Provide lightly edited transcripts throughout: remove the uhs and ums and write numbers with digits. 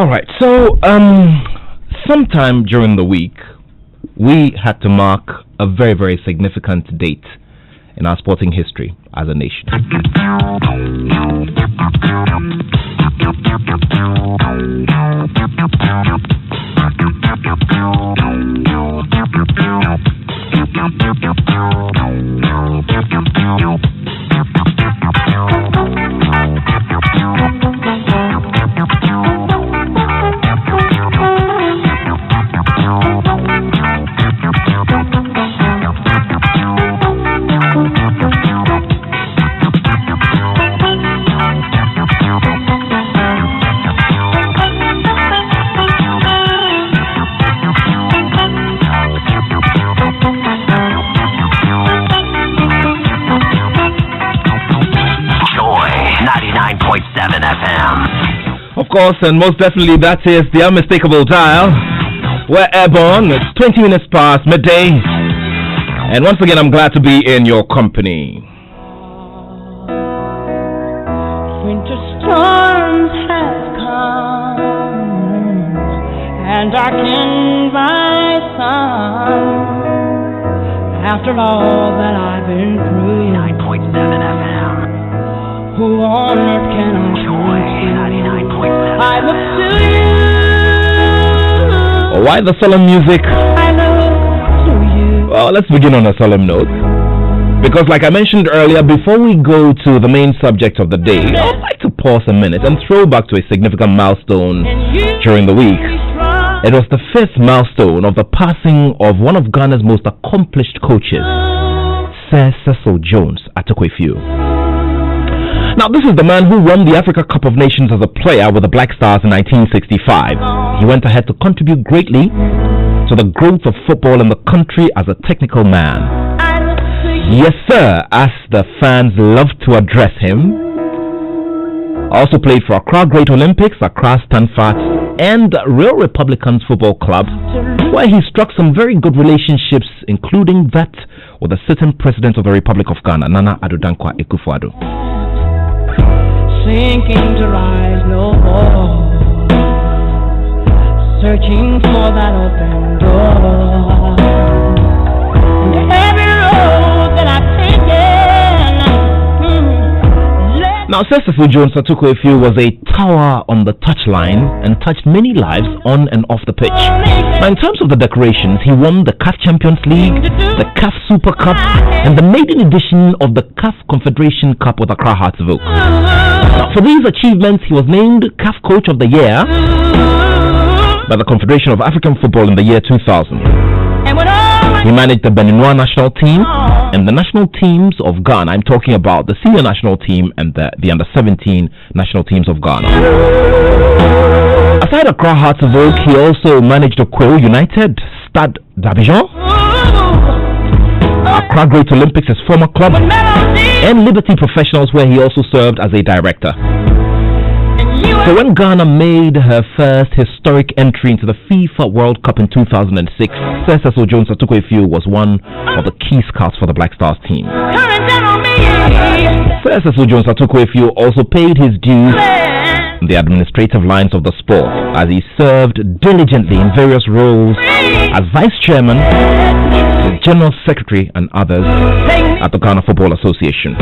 All right. So, sometime during the week, we had to mark a very, very significant date in our sporting history as a nation. Of course, and most definitely that is the unmistakable dial. We're airborne. It's 20 minutes past midday. And once again, I'm glad to be in your company. Winter storms have come and darkened my sun. After all that I've been through, 9.7 FM. Who on earth can I join? I look to you. Why the solemn music? I look to you. Well, let's begin on a solemn note. Because like I mentioned earlier, before we go to the main subject of the day, I'd like to pause a minute and throw back to a significant milestone during the week. It was the 5th milestone of the passing of one of Ghana's most accomplished coaches, Sir Cecil Jones Atokwefiu. Now, this is the man who won the Africa Cup of Nations as a player with the Black Stars in 1965. He went ahead to contribute greatly to the growth of football in the country as a technical man. Yes, sir, as the fans love to address him. Also played for Accra Great Olympics, Accra Stanford, and Real Republicans Football Club, where he struck some very good relationships, including that with the sitting president of the Republic of Ghana, Nana Addo Dankwa Akufo-Addo. Sinking to rise no more, searching for that open door. And every road that I've taken, now, Cecil Jones Atokwefiu was a tower on the touchline and touched many lives on and off the pitch. Now, in terms of the decorations, he won the CAF Champions League, the CAF Super Cup, and the maiden edition of the CAF Confederation Cup with Accra Hearts of Oak. Now, for these achievements, he was named CAF Coach of the Year by the Confederation of African Football in the year 2000. He managed the Beninois national team and the national teams of Ghana. I'm talking about the senior national team and the under-17 national teams of Ghana. Aside Accra Hearts of Oak, he also managed Okweo United, Stade d'Abidjan, Accra Great Olympics, his former club, and Liberty Professionals, where he also served as a director. So when Ghana made her first historic entry into the FIFA World Cup in 2006, Sir Cecil Jones Atokwefiu was one of the key scouts for the Black Stars team. Sir Cecil Jones Atokwefiu also paid his dues in the administrative lines of the sport, as he served diligently in various roles as Vice Chairman, General Secretary, and others at the Ghana Football Association.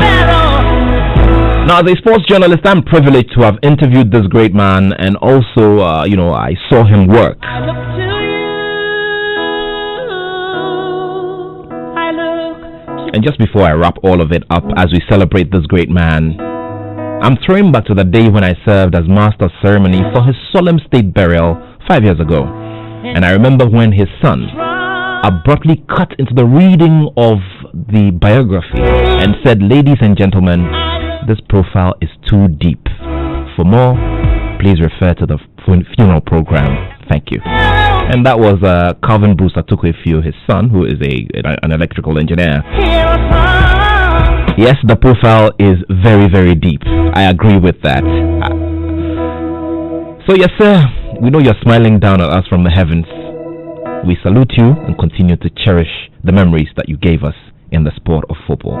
Now, as a sports journalist, I'm privileged to have interviewed this great man, and also, I saw him work. And just before I wrap all of it up, as we celebrate this great man, I'm throwing back to the day when I served as master of ceremony for his solemn state burial 5 years ago. And I remember when his son abruptly cut into the reading of the biography and said, "Ladies and gentlemen, this profile is too deep. For more, please refer to the funeral program. Thank you." And that was Calvin Bruce Atokwefiu, his son, who is an electrical engineer. Yes, the profile is very, very deep. I agree with that. So yes, sir, we know you're smiling down at us from the heavens. We salute you and continue to cherish the memories that you gave us in the sport of football.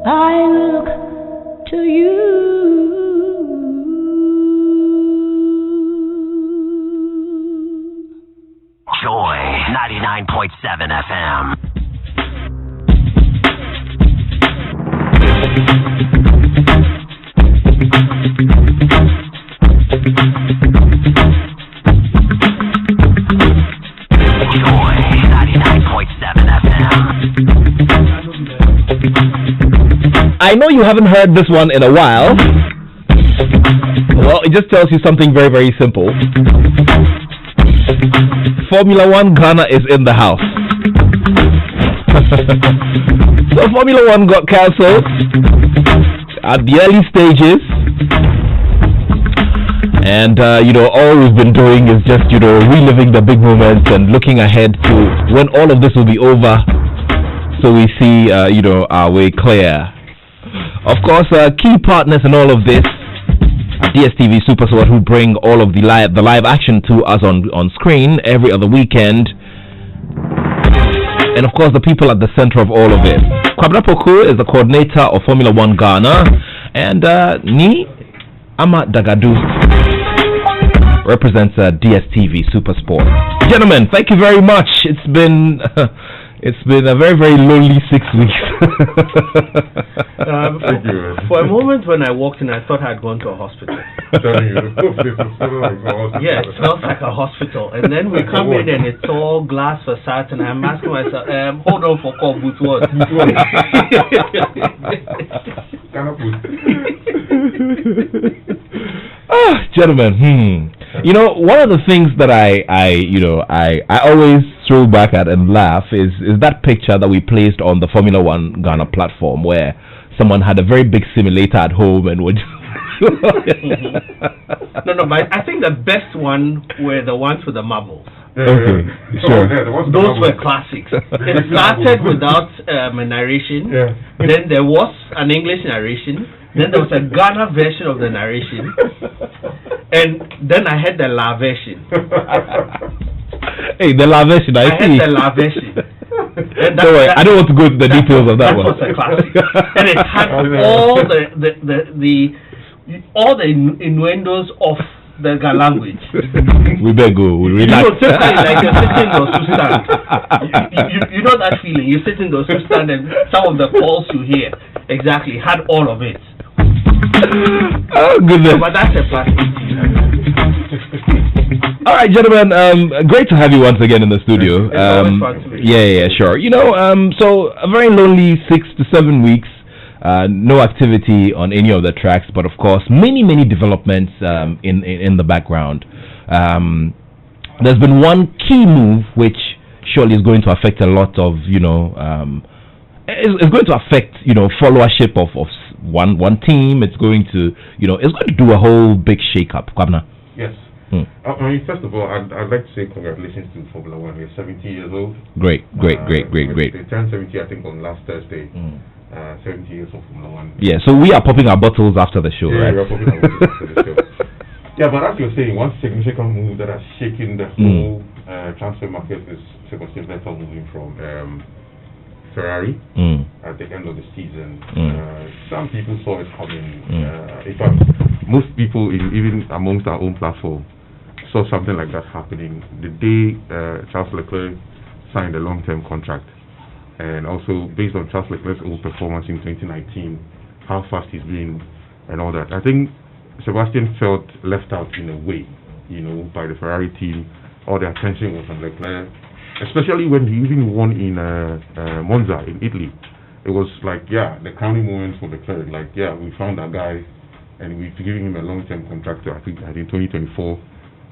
I look to you. Joy 99.7 FM. Joy 99.7 FM. I know you haven't heard this one in a while. Well, it just tells you something very, very simple. Formula One Ghana is in the house. So Formula One got cancelled at the early stages. And, all we've been doing is just, reliving the big moments and looking ahead to when all of this will be over. So we see, our way clear. Of course, key partners in all of this are DSTV SuperSport, who bring all of the live action to us on screen every other weekend. And of course, the people at the center of all of it. Kwabena Poku is the coordinator of Formula One Ghana, and Ni Ama Dagadu represents DSTV SuperSport. Gentlemen, thank you very much. It's been a very, very lonely 6 weeks. For a moment when I walked in, I thought I'd gone to a hospital. Yeah, it smells like a hospital. And then we come in and it's all glass facade, and I'm asking myself, hold on for call boots what? Gentlemen, one of the things that I always throw back at and laugh is that picture that we placed on the Formula One Ghana platform where someone had a very big simulator at home and would. No, but I think the best one were the ones with the marbles. Okay, sure. Those were classics. It started without a narration. Yeah. Then there was an English narration. Then there was a Ghana version of the narration. And then I had the La version. Hey, the La version, I see. had the La version. Don't worry, I don't want to go into the details of that one. That was a classic. And it had all the innuendos of the Ghana language. We better go. We relax. Like you're sitting in those two stand. You know that feeling. You sit in those two stand and some of the calls you hear exactly had all of it. Oh goodness! But that's a plastic. All right, gentlemen. Great to have you once again in the studio. It's always fun to be. Yeah, sure. So a very lonely 6 to 7 weeks. No activity on any of the tracks, but of course, many developments in the background. There's been one key move which surely is going to affect a lot of it's going to affect followership of one team. It's going to it's going to do a whole big shake-up. Kwabena. Yes. First of all, I'd like to say congratulations to Formula One. You're 70 years old. Great. They turned 70, I think, on last Thursday. 70 years of Formula One. Yeah, so we are popping our bottles after the show, right? Yeah, we're popping our bottles after the show. Yeah, but as you're saying, one significant move that has shaken the whole transfer market is Sebastian Vettel moving from Ferrari at the end of the season. Some people saw it coming. In fact, most people, even amongst our own platform, saw something like that happening the day Charles Leclerc signed a long-term contract. And also, based on Charles Leclerc's own performance in 2019, how fast he's been and all that. I think Sebastian felt left out in a way, by the Ferrari team. All the attention was on Leclerc, especially when he even won in Monza in Italy. It was like, the crowning moment for Leclerc. Like, we found that guy, and we're giving him a long-term contract. I think 2024.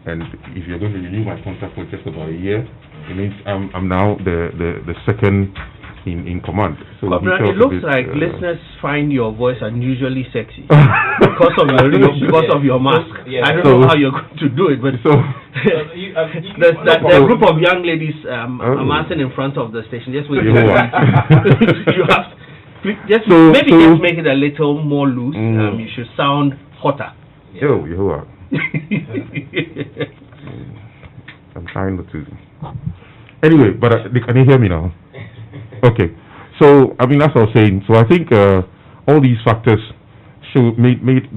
And if you're going to renew my contract for just about a year, it means I'm now the second in command. So it looks like listeners find your voice unusually sexy because of your mask. Yeah. I don't know how you're going to do it, but there's a group of young ladies amassing in front of the station. Just wait. You have just make it a little more loose. You should sound hotter. You are. I'm trying not to. Anyway, but can you hear me now? Okay. So as I was saying, so I think all these factors made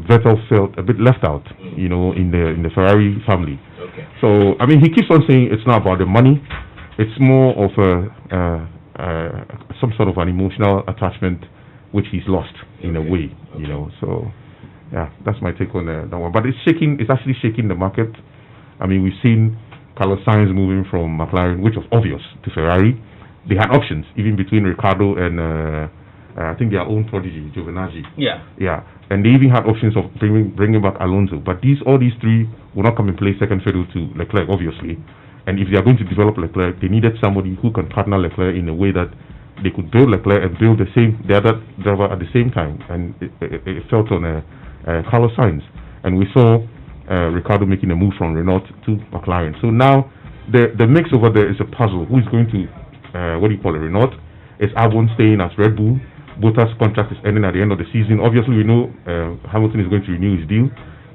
Vettel felt a bit left out, in the Ferrari family. Okay. So I mean, he keeps on saying it's not about the money. It's more of some sort of an emotional attachment, which he's lost in a way, you know. So yeah, that's my take on that one. But it's actually shaking the market. I mean, we've seen Carlos Sainz moving from McLaren, which was obvious, to Ferrari. They had options even between Ricciardo and I think their own prodigy, Giovinazzi. Yeah, and they even had options of bringing back Alonso. But all these three will not come and play second fiddle to Leclerc, obviously. And if they are going to develop Leclerc, they needed somebody who can partner Leclerc in a way that they could build Leclerc and build the other driver at the same time. And it felt on Carlos Sainz. And we saw Ricciardo making a move from Renault to McLaren. So now the mix over there is a puzzle. Who is going to Renault? Is Albon staying as Red Bull? Bottas' contract is ending at the end of the season. Obviously, we know Hamilton is going to renew his deal.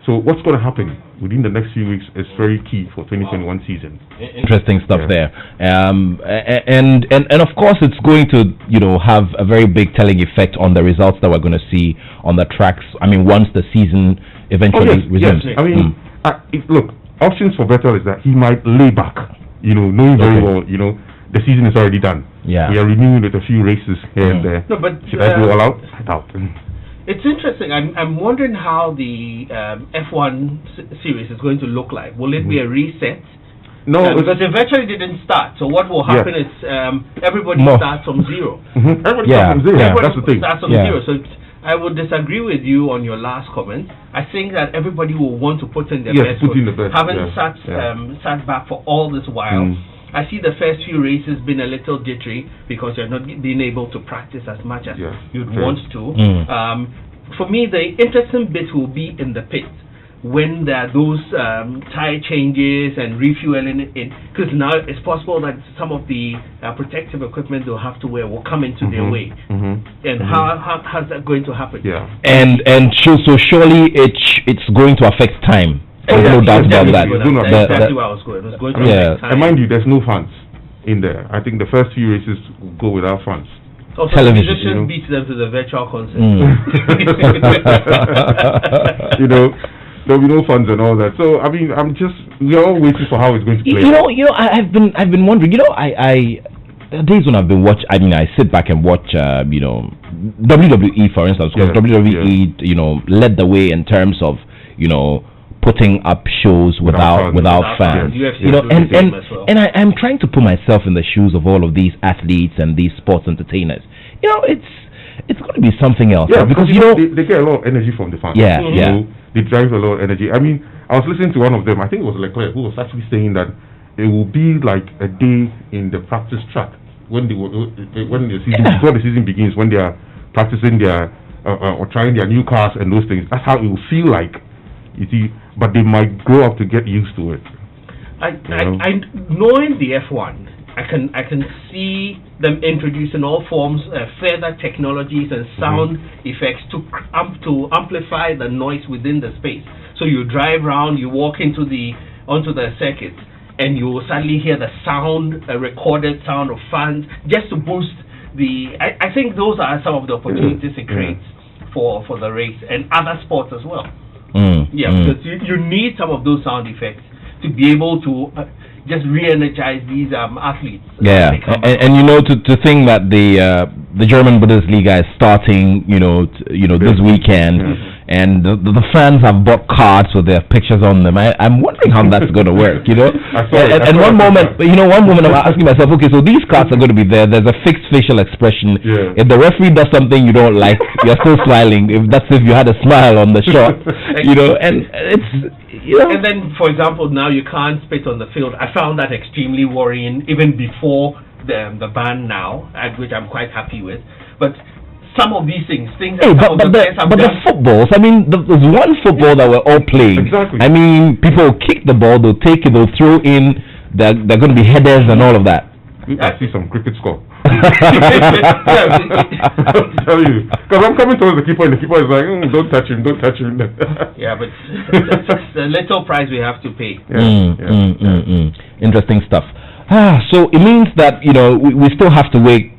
So what's going to happen within the next few weeks is very key for 2021 season. Interesting stuff there. And of course, it's going to have a very big telling effect on the results that we're going to see on the tracks. I mean, once the season eventually resumes. Yes. I mean, look, options for Vettel is that he might lay back, knowing very well, the season is already done. Yeah. We are renewing with a few races here and there. No, but should I go all out? Out. It's interesting. I'm wondering how the F1 series is going to look like. Will it be a reset? No, because it virtually didn't start. So what will happen is everybody starts from zero. Everybody starts from zero. That's the thing. Starts from zero. So I would disagree with you on your last comment. I think that everybody will want to put in their best. Haven't sat back for all this while. I see the first few races been a little jittery because you're not being able to practice as much as you'd want to. For me, the interesting bit will be in the pit when there are those tire changes and refueling in, because now it's possible that some of the protective equipment they'll have to wear will come into their way. And how's that going to happen? And so surely it's going to affect time. There's no doubt about that. That's exactly where I was going. It was going to affect time. And mind you, there's no fans in there. I think the first few races will go without fans. So television beats them to the virtual concert. There'll be no funds and all that. So I mean, we're all waiting for how it's going to play. I've been wondering. The days when I've been watching, I mean, I sit back and watch, WWE, for instance, because WWE, led the way in terms of, putting up shows without fans. And I'm trying to put myself in the shoes of all of these athletes and these sports entertainers. It's going to be something else. Yeah, because they get a lot of energy from the fans. They drive a lot of energy. I mean, I was listening to one of them. I think it was Leclerc who was actually saying that it will be like a day in the practice track when the season before the season begins, when they are practicing their or trying their new cars and those things. That's how it will feel like. You see, but they might grow up to get used to it. Knowing the F1, I can see them introducing all forms further technologies and sound effects to amplify the noise within the space. So you drive around, you walk onto the circuit, and you will suddenly hear the sound, a recorded sound of fans, just to boost the. I think those are some of the opportunities it creates for the race and other sports as well. Because you need some of those sound effects to be able to just re-energize these athletes. And to think that the German Bundesliga is starting, this weekend, and the fans have bought cards with their pictures on them. I'm wondering how that's going to work. And one moment I'm asking myself, okay, so these cards are going to be there. There's a fixed facial expression. If the referee does something you don't like, you're still smiling. If you had a smile on the shot, and it's. And then, for example, now you can't spit on the field. I found that extremely worrying, even before the ban now, which I'm quite happy with. But some of these things but the footballs, I mean, there's one football that we're all playing. Exactly. I mean, people will kick the ball, they'll take it, they'll throw in, they're going to be headers and all of that. I see some cricket score. I'll tell you, because I'm coming towards the keeper, and the keeper is like, don't touch him. Yeah, but it's a little price we have to pay. Interesting stuff. So it means that we still have to wait.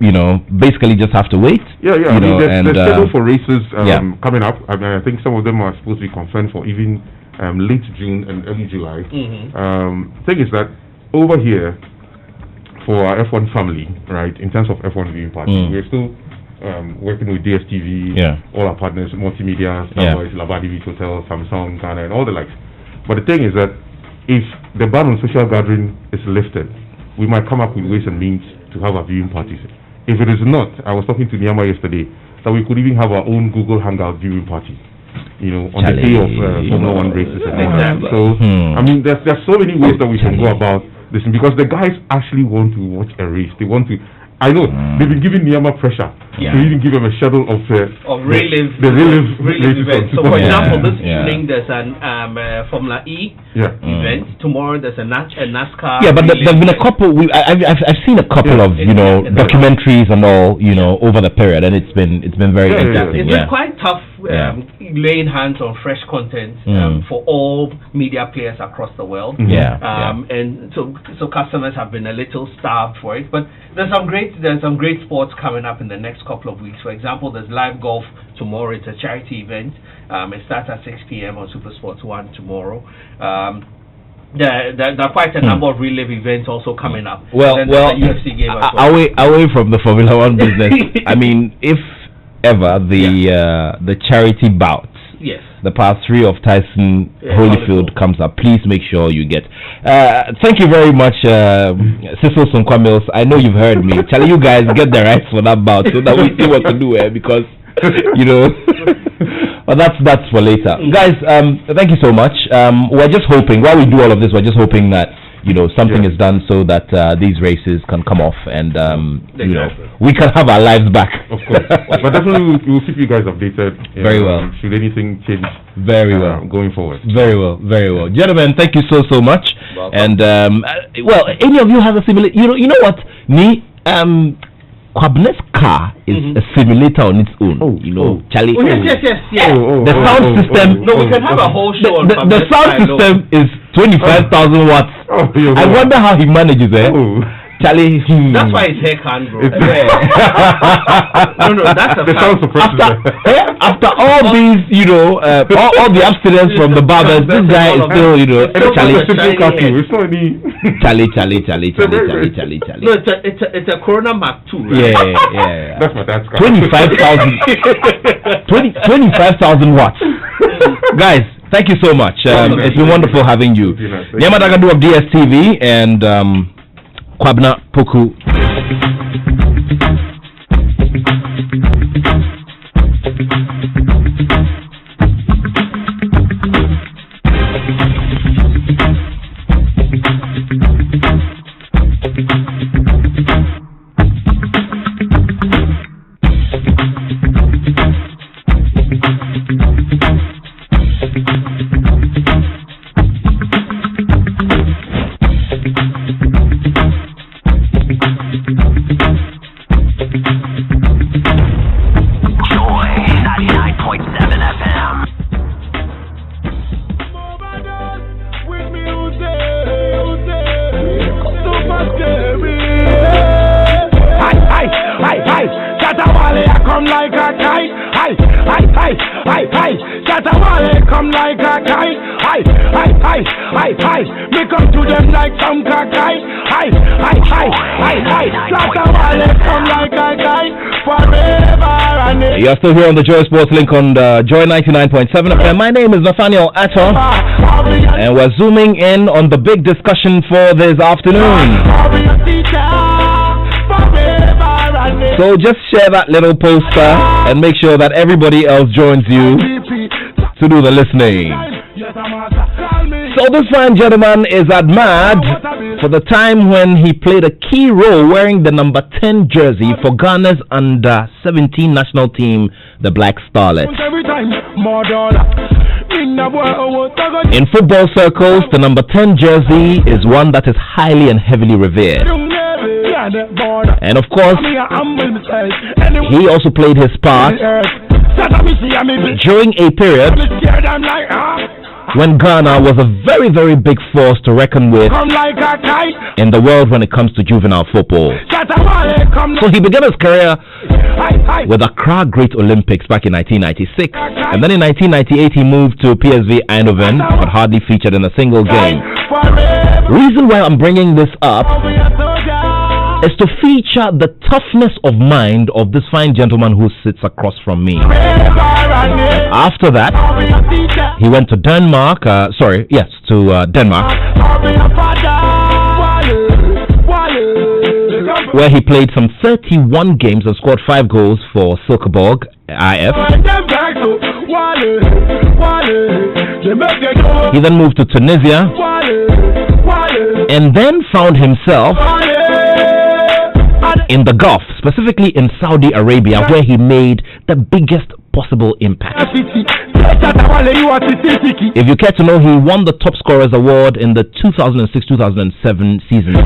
Basically just have to wait. There's schedule for races coming up. I mean, I think some of them are supposed to be confirmed for even late June and early July. Thing is that over here, for our F1 family, right, in terms of F1 viewing parties, we're still working with DSTV, all our partners, Multimedia, Starboys, Labadi Beach Hotel, Samsung, Ghana, and all the likes. But the thing is that if the ban on social gathering is lifted, we might come up with ways and means to have our viewing parties. If it is not, I was talking to Nyama yesterday, that we could even have our own Google Hangout viewing party, on the day of Formula 1 races. So, I mean, there's so many ways that we can go about this, because the guys actually want to watch a race. They want to. I know they've been giving Nyama pressure to even give them a schedule of Relive events. So, for example, this evening there's an Formula E event. Tomorrow there's a NASCAR. Yeah, but there's been a couple. I've seen a couple of documentaries and all over the period, and it's been very interesting. It's been quite tough laying hands on fresh content for all media players across the world. And so customers have been a little starved for it, but there's some great sports coming up in the next couple of weeks. For example, there's live golf tomorrow. It's a charity event. It starts at 6 p.m. on Super Sports 1 tomorrow. There are quite a number of Relive events also coming up. Well, the UFC game as well. away from the Formula 1 business. I mean, if ever the charity bouts, the part 3 of Tyson Holyfield comes up, please make sure you get. Thank you very much, Cecil Sonkwa Mills. I know you've heard me. Tell you guys, get the rights for that bout so that we see what to do because but that's for later. Guys, thank you so much. We're just hoping, while we do all of this, we're just hoping that something is done so that these races can come off and we can have our lives back. Of course. But definitely we'll keep you guys updated. Very well. Should anything change very well going forward. Very well. Gentlemen, thank you so much. Welcome. And any of you have a similar you know what? Kwabna's car is a simulator on its own. Charlie. Yes. The sound system. No, we can have a whole show on the sound system is 25,000 watts. I wonder how he manages it. Charlie. That's why his hair can't grow. No, that's a after all these, all the abstinence from the barbers, this guy is still, Charlie. No, it's a Corona Mark II. Right? Yeah. That's what that's 25,000 watts. Guys, thank you so much. It's been wonderful having you. Yamadagadu of DSTV and Kwabna Poku. You're still here on the Joy Sports Link on Joy 99.7 FM. My name is Nathaniel Attram, and we're zooming in on the big discussion for this afternoon. So just share that little poster and make sure that everybody else joins you to do the listening. So this fine gentleman is admired for the time when he played a key role wearing the number 10 jersey for Ghana's under 17 national team, the Black Starlets. In football circles, the number 10 jersey is one that is highly and heavily revered. And of course, he also played his part during a period when Ghana was a very, very big force to reckon with in the world when it comes to juvenile football. So he began his career with Accra Great Olympics back in 1996. And then in 1998, he moved to PSV Eindhoven, but hardly featured in a single game. Reason why I'm bringing this up is to feature the toughness of mind of this fine gentleman who sits across from me. After that, he went to Denmark, Denmark, where he played some 31 games and scored 5 goals for Silkeborg IF. He then moved to Tunisia and then found himself in the Gulf, specifically in Saudi Arabia, where he made the biggest possible impact. If you care to know, he won the Top Scorers Award in the 2006-2007 season.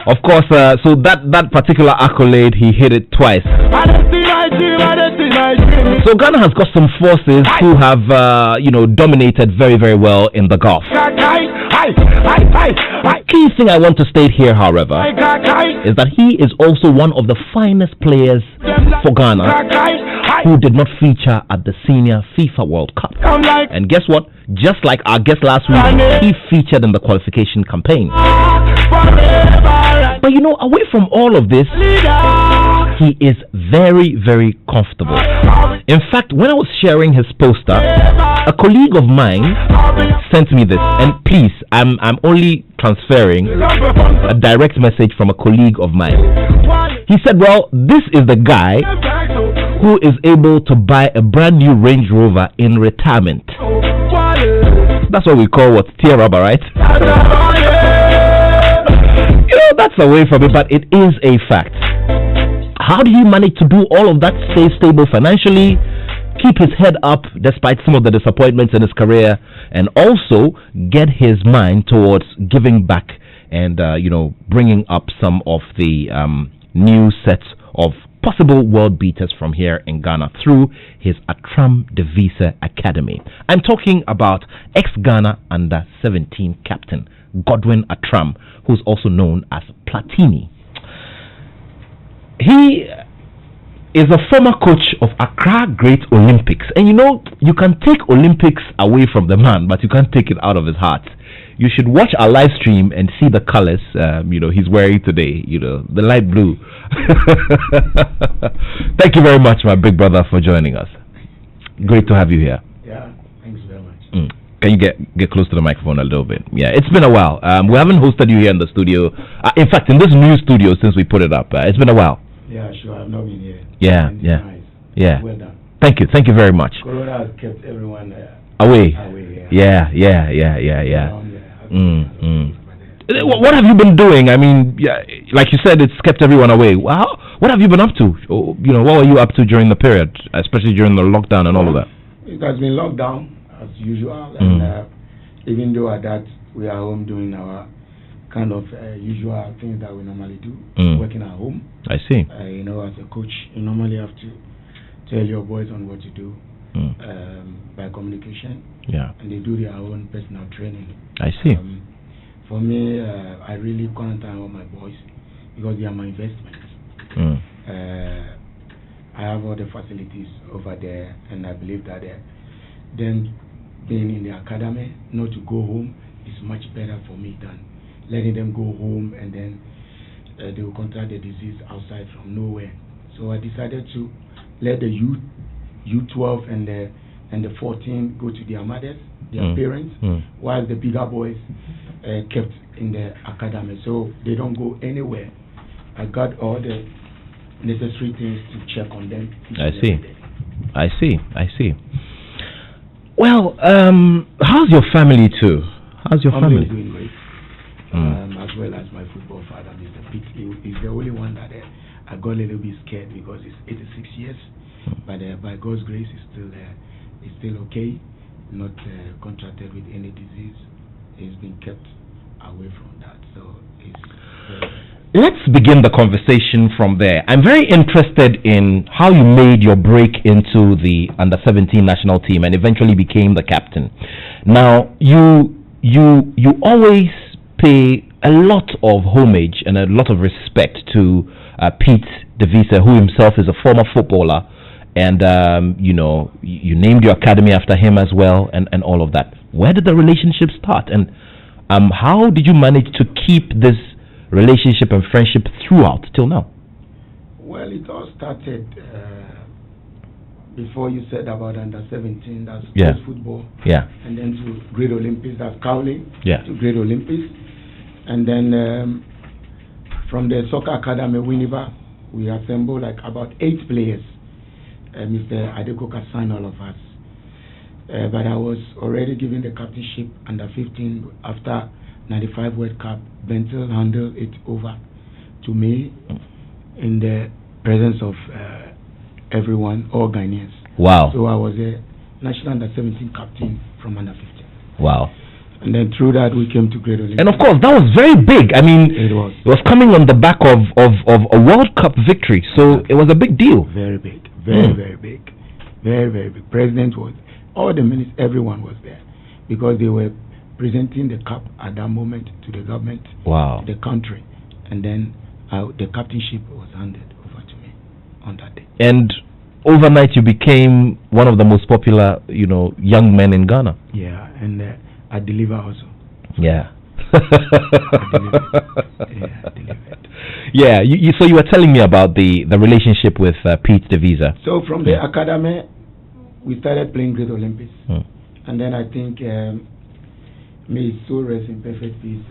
Of course, so that particular accolade, he hit it twice. So Ghana has got some forces who have, dominated very, very well in the Gulf. Key thing I want to state here, however, is that he is also one of the finest players for Ghana who did not feature at the senior FIFA World Cup. And guess what? Just like our guest last week, he featured in the qualification campaign. But away from all of this, he is very, very comfortable. In fact, when I was sharing his poster, a colleague of mine sent me this, and please, I'm only transferring a direct message from a colleague of mine. He said, well, this is the guy who is able to buy a brand new Range Rover in retirement. That's what we call tear rubber, right? That's away from it, but it is a fact. How do you manage to do all of that, stay stable financially, keep his head up despite some of the disappointments in his career, and also get his mind towards giving back and bringing up some of the new sets of possible world beaters from here in Ghana through his Attram Devisa Academy? I'm talking about ex-Ghana under-17 captain Godwin Attram, who's also known as Platini. He is a former coach of Accra Great Olympics. And you can take Olympics away from the man, but you can't take it out of his heart. You should watch our live stream and see the colors he's wearing today, the light blue. Thank you very much, my big brother, for joining us. Great to have you here. Yeah, thanks very much. Can you get close to the microphone a little bit? Yeah, it's been a while. We haven't hosted you here in the studio. In fact, in this new studio since we put it up. It's been a while. Yeah, sure. I've not been here. Yeah. Nice. Yeah. Well done. Thank you very much. Corona has kept everyone away. Yeah. What have you been doing? I mean, like you said, it's kept everyone away. What have you been up to? What were you up to during the period, especially during the lockdown and all of that? It has been locked down as usual, and even though at that we are home doing our kind of usual things that we normally do, working at home. I see. As a coach, you normally have to tell your boys on what to do by communication. Yeah. And they do their own personal training. I see. For me, I really quarantine all my boys because they are my investments. I have all the facilities over there, and I believe that them being in the academy, not to go home, is much better for me than letting them go home and then they will contract the disease outside from nowhere. So I decided to let the U12 and the 14 go to their mothers, their parents, while the bigger boys kept in the academy, so they don't go anywhere. I got all the necessary things to check on them. I see. Well, how's your family too? How's your family? Doing great. As well as my football father, Mr. Pete. He's the only one that I got a little bit scared because he's 86 years, but by God's grace, he's still okay, not contracted with any disease. He's been kept away from that, so let's begin the conversation from there. I'm very interested in how you made your break into the under-17 national team and eventually became the captain. Now, you always pay a lot of homage and a lot of respect to Pete DeVisa, who himself is a former footballer, and you named your academy after him as well, and all of that. Where did the relationship start, and how did you manage to keep this relationship and friendship throughout till now? Well, it all started before you said about under 17, that's football. Yeah. And then to Great Olympics, that's curling. Yeah. To Great Olympics. And then from the soccer academy, Winneba, we assembled like about 8 players. Mr. Adekoka signed all of us. But I was already given the captainship under 15 after 95 World Cup. Bentel handed it over to me in the presence of everyone, all Ghanaians. Wow. So I was a national under 17 captain from under 15. Wow. And then through that we came to Great Olympics. And of course that was very big. I mean, it was coming on the back of a World Cup victory. So it was a big deal. Very big. Very big. Very, very big. President was, all the ministers, everyone was there. Because they were presenting the cup at that moment to the government, wow, to the country. And then the captainship was handed over to me on that day. And overnight you became one of the most popular, young men in Ghana. Yeah, and I deliver also. Yeah. I delivered. Yeah, so you were telling me about the relationship with Pete DeVisa. So from the academy, we started playing Great Olympics. And then I think, may his soul rest in perfect peace,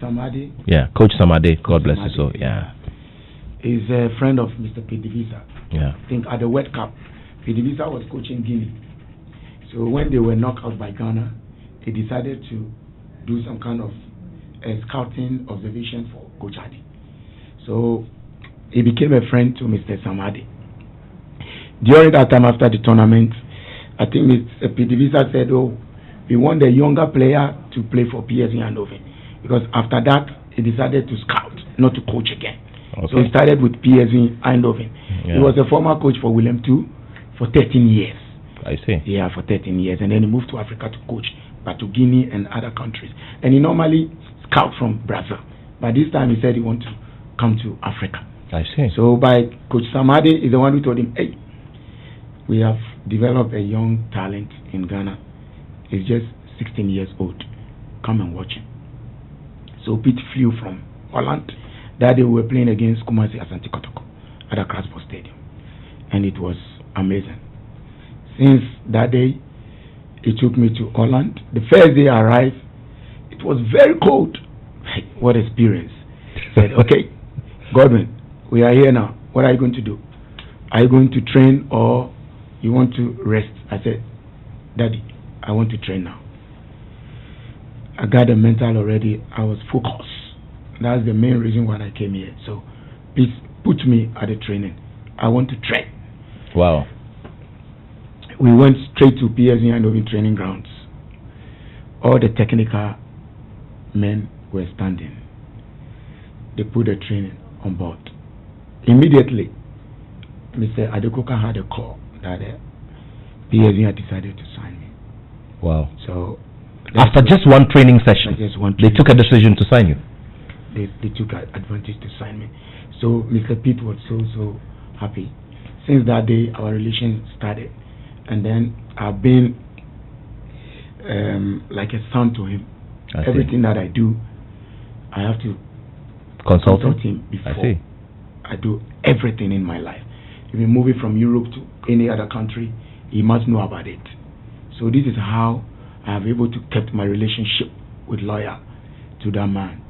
Samadi. Yeah, Coach Samadi, God bless his soul. Yeah. He's a friend of Mr. Pete DeVisa. Yeah. I think at the World Cup, Pete DeVisa was coaching Guinea. So when they were knocked out by Ghana, he decided to do some kind of scouting observation for Coach Adi. So he became a friend to Mr. Samadi. During that time after the tournament, I think Mr. Pete DeVisa said, we want the younger player to play for PSG Eindhoven. Because after that, he decided to scout, not to coach again. Okay. So he started with PSG Eindhoven. Yeah. He was a former coach for Willem II for 13 years. I see. Yeah, for 13 years. And then he moved to Africa to coach, but to Guinea and other countries. And he normally scout from Brazil. But this time he said he want to come to Africa. I see. So by Coach Samadi is the one who told him, hey, we have developed a young talent in Ghana. He's just 16 years old. Come and watch him. So Pete flew from Holland. That day we were playing against Kumasi Asante Kotoko at the Krasport Stadium. And it was amazing. Since that day, he took me to Holland. The first day I arrived, it was very cold. What experience. He said, okay, Godwin, we are here now. What are you going to do? Are you going to train or you want to rest? I said, Daddy, I want to train now. I got the mental already. I was focused. That's the main reason why I came here. So please put me at the training. I want to train. Wow. We went straight to PSG Eindhoven training grounds. All the technical men were standing. They put the training on board. Immediately, Mr. Adekoka had a call that PSG had decided to sign me. Wow. So after just one training session, they took a decision to sign you. They took advantage to sign me. So Mr. Pete was so happy. Since that day, our relation started. And then I've been like a son to him. Everything that I do, I have to consult him before I do everything in my life. Even moving from Europe to any other country, he must know about it. So this is how I have able to keep my relationship with loyal to that man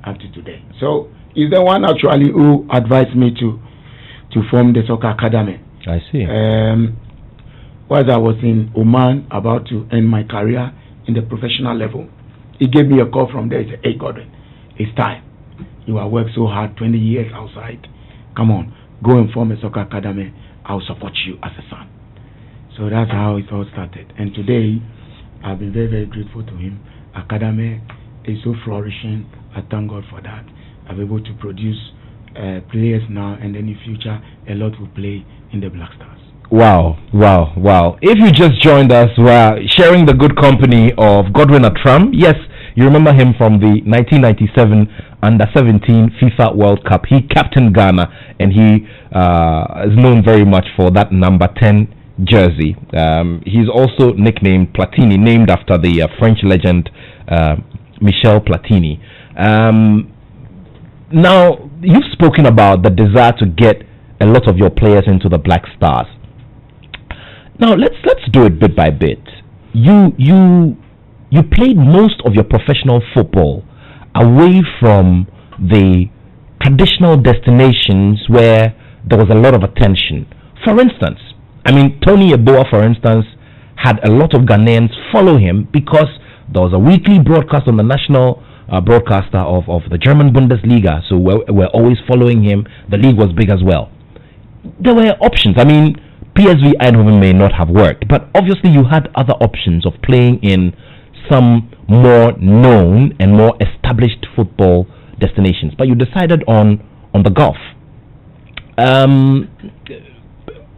up to today. So he's the one actually who advised me to form the soccer academy. I see. While I was in Oman about to end my career in the professional level, he gave me a call from there. He said, hey Godwin, it's time. You have worked so hard, 20 years outside. Come on, go and form a soccer academy. I'll support you as a son. So that's how it all started. And today, I've been very, very grateful to him. Academy is so flourishing. I thank God for that. I'm able to produce players now, and then in future, a lot will play in the Black Stars. Wow, wow, wow. If you just joined us, we're sharing the good company of Godwin Attram. Yes, you remember him from the 1997 under 17 FIFA World Cup. He captained Ghana, and he is known very much for that number 10 jersey. He's also nicknamed Platini, named after the French legend Michel Platini. Now, you've spoken about the desire to get a lot of your players into the Black Stars. Now, let's do it bit by bit. You played most of your professional football away from the traditional destinations where there was a lot of attention. For instance, Tony Yeboah, for instance, had a lot of Ghanaians follow him because there was a weekly broadcast on the national broadcaster of the German Bundesliga, so we're always following him. The league was big as well. There were options. PSV Eindhoven may not have worked, but obviously you had other options of playing in some more known and more established football destinations, but you decided on the Gulf.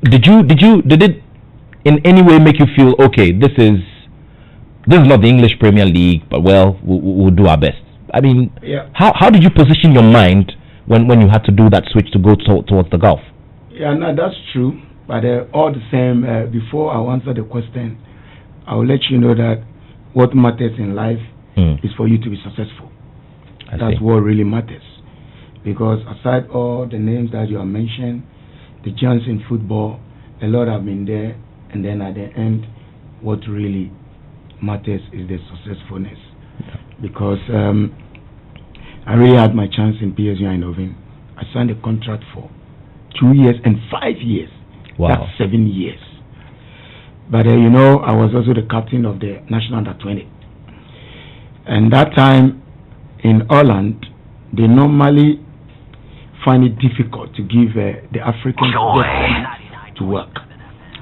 Did it in any way make you feel, okay, this is not the English Premier League, but we'll do our best? Yeah. How did you position your mind when you had to do that switch to go towards the Gulf? Yeah, no, that's true. But all the same, before I answer the question, I will let you know that what matters in life is for you to be successful. That's what really matters. Because aside all the names that you have mentioned, the giants in football, a lot have been there, and then at the end, what really matters is the successfulness. Because I really had my chance in PSV Eindhoven. I signed a contract for 2 years and 5 years. Wow. That's 7 years. But I was also the captain of the national under 20. And that time in Holland, they normally find it difficult to give the African to work.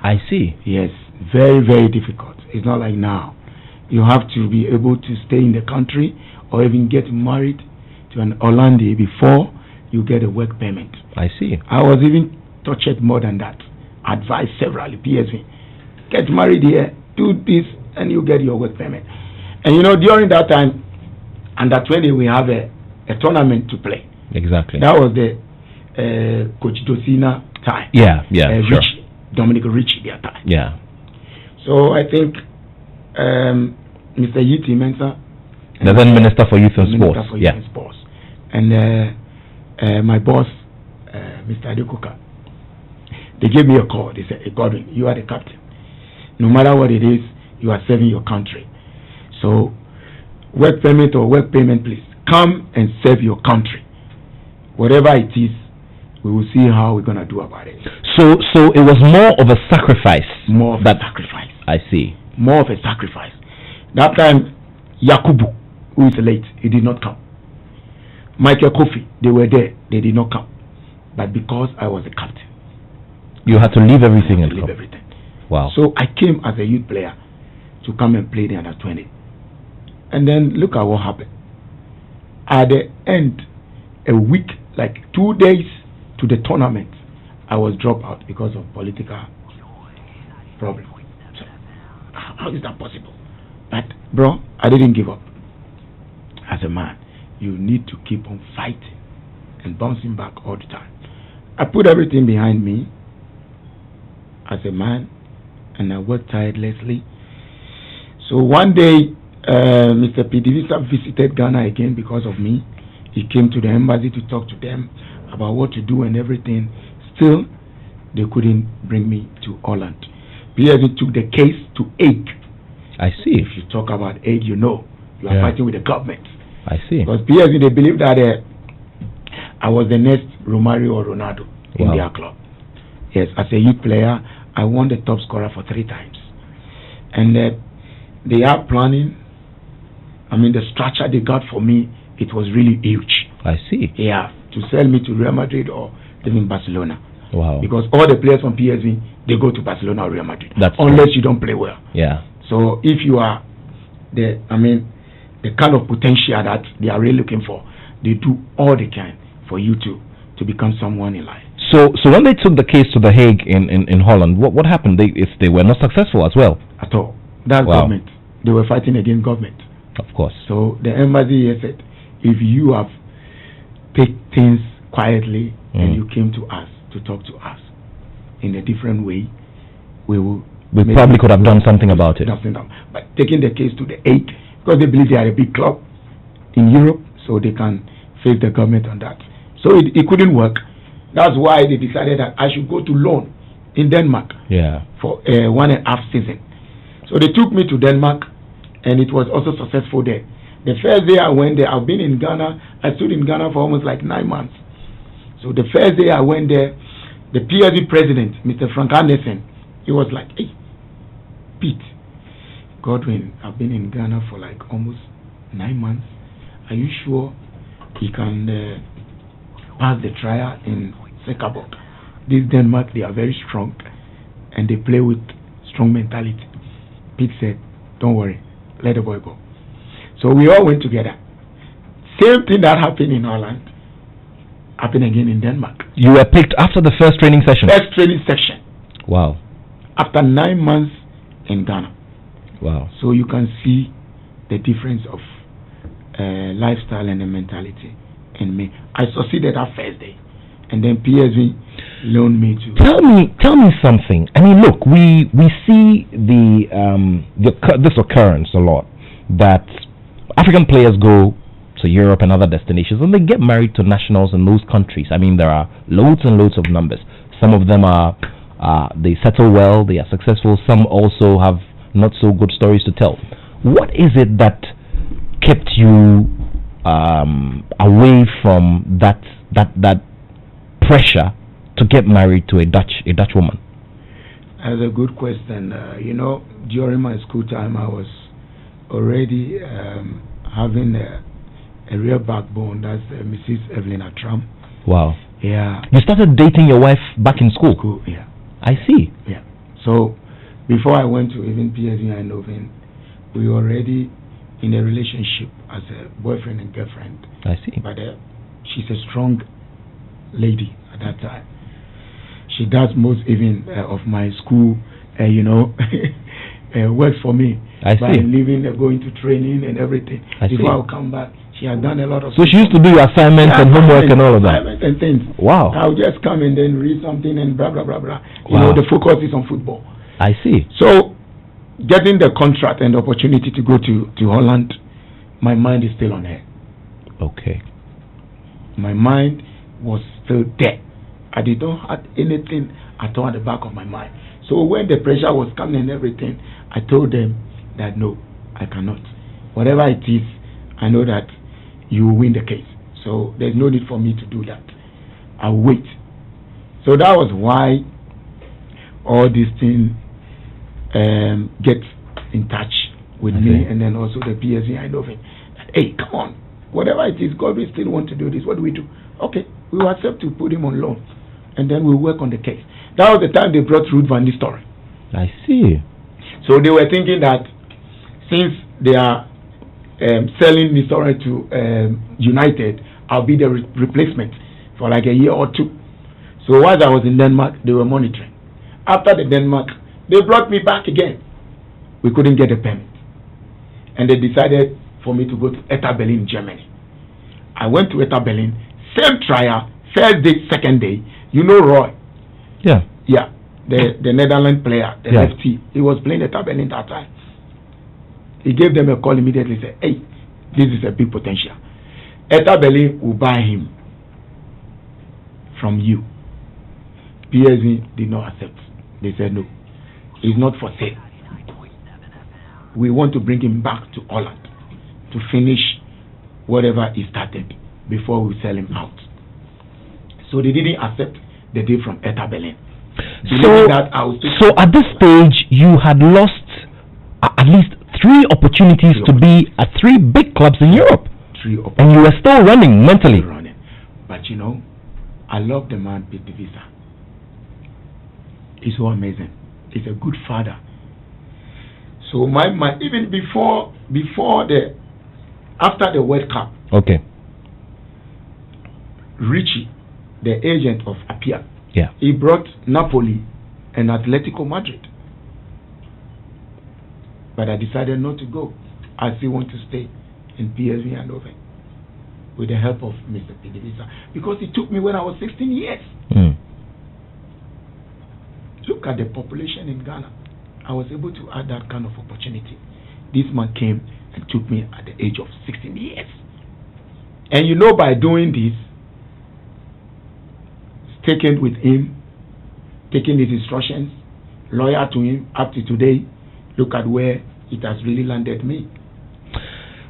I see. Yes, very, very difficult. It's not like now. You have to be able to stay in the country or even get married to an Hollander before you get a work permit. I see. I was even touched more than that. Advised severally, PSV, get married here, do this, and you get your work permit. And during that time, under 20, we have a tournament to play. Exactly. That was the Coach Dosina time. Yeah, sure. Dominic Ritchie, their time. Yeah. So I think Mr. Yiti Mensah, the then Minister for Youth and Sports. And Sports. And my boss, Mr. Adekoka, they gave me a call. They said, hey, Godwin, you are the captain. No matter what it is, you are serving your country. So, work permit or work payment, please, come and serve your country. Whatever it is, we will see how we're going to do about it. So it was more of a sacrifice. More of a sacrifice. I see. More of a sacrifice. That time, Yakubu, who is late, he did not come. Michael Kofi, they were there, they did not come. But because I was a captain, you had to leave everything and leave come. everything. Wow. So I came as a youth player to come and play the under 20. And then look at what happened. At the end, a week, like 2 days to the tournament, I was dropped out because of political problem. So, how is that possible? But bro, I didn't give up. As a man, you need to keep on fighting and bouncing back all the time. I put everything behind me as a man, and I worked tirelessly. So one day, Mr. Pidivisa visited Ghana again because of me. He came to the embassy to talk to them about what to do and everything. Still, they couldn't bring me to Holland. PSV took the case to Hague. I see. If you talk about Hague, you are fighting with the government. I see. Because PSV, they believe that I was the next Romario or Ronaldo in their club. Yes, as a youth player, I won the top scorer for 3 times. And they are planning, the structure they got for me, it was really huge. I see. Yeah, to sell me to Real Madrid or even Barcelona. Wow. Because all the players from PSV, they go to Barcelona or Real Madrid. That's unless you don't play well. Yeah. So if you are the kind of potential that they are really looking for, they do all they can for you to become someone in life. So when they took the case to the Hague in Holland, what happened? If they were not successful as well? At all. That's government. They were fighting against government. Of course. So the embassy said, if you have take things quietly and you came to us to talk to us in a different way, we probably could have done something about it. But taking the case to the Hague, because they believe they are a big club in Europe, so they can face the government on that. So it couldn't work. That's why they decided that I should go to loan in Denmark for 1.5 season. So they took me to Denmark, and it was also successful there. The first day I went there, I've been in Ghana. I stood in Ghana for almost like 9 months. So the first day I went there, the PSV president, Mr. Frank Anderson, he was like, "Hey, Pete, Godwin, I've been in Ghana for like almost 9 months. Are you sure he can pass the trial in Sekabok? This Denmark, they are very strong, and they play with strong mentality." Pete said, "Don't worry, let the boy go." So we all went together. Same thing that happened in Holland happened again in Denmark. You were picked after the first training session? First training session. Wow. After 9 months in Ghana. Wow. So you can see the difference of lifestyle and the mentality in me. I succeeded that first day, and then PSV loaned me to. Tell me something. I mean, look, we see this occurrence a lot, that African players go to Europe and other destinations, and they get married to nationals in those countries. I mean, there are loads and loads of numbers. Some of them are they settle well, they are successful. Some also have not so good stories to tell. What is it that kept you away from that pressure to get married to a Dutch woman? That's a good question. During my school time, I was already having a real backbone. That's Mrs. Godwin Attram. Wow. Yeah. You started dating your wife back in school? Yeah. I see. Yeah. So before I went to even PSV Eindhoven, we were already in a relationship as a boyfriend and girlfriend. I see. But she's a strong lady at that time. She does most even of my school, works for me. I by see. leaving, going to training and everything. Before I'll come back, she has done a lot of. So she used to do your assignments and homework and all of that. Assignments and things. Wow. I'll just come and then read something and blah blah blah blah. Wow. The focus is on football. I see. So, getting the contract and the opportunity to go to Holland, my mind is still on her. Okay. My mind was still there. I didn't have anything at all at the back of my mind. So when the pressure was coming and everything, I told them that no, I cannot. Whatever it is, I know that you will win the case. So there's no need for me to do that. I'll wait. So that was why all these things get in touch with me, and then also the PSV Eindhoven. Hey, come on. Whatever it is, God will still want to do this. What do we do? Okay, we will accept to put him on loan, and then we'll work on the case. That was the time they brought Ruud van Nistelrooy. I see. So they were thinking that since they are selling Nistelrooy to United, I'll be the replacement for like a year or two. So while I was in Denmark, they were monitoring. After the Denmark, they brought me back again. We couldn't get a permit, and they decided for me to go to Hertha Berlin, Germany. I went to Hertha Berlin, same trial, first day, second day. Roy? Yeah. Yeah, the Netherlands player, the lefty. He was playing Hertha Berlin that time. He gave them a call immediately, said, "Hey, this is a big potential. Hertha Berlin will buy him from you." PSV did not accept. They said, "No, he's not for sale. We want to bring him back to Holland to finish whatever he started before we sell him out." So they didn't accept the deal from Hertha Berlin. So at this stage, you had lost at least 3 opportunities to be at 3 big clubs in Europe. And you were still running mentally. But I love the man, Pete Visa. He's so amazing. He's a good father. So my even after the World Cup, okay, Richie, the agent of Apia, yeah, he brought Napoli and Atletico Madrid. But I decided not to go. I still want to stay in PSV Eindhoven. with the help of Mr. Pidivisa, because he took me when I was 16 years. Look at the population in Ghana. I was able to add that kind of opportunity. This man came and took me at the age of 16 years. And you know, by doing this, sticking with him, taking his instructions, loyal to him up to today, look at where it has really landed me.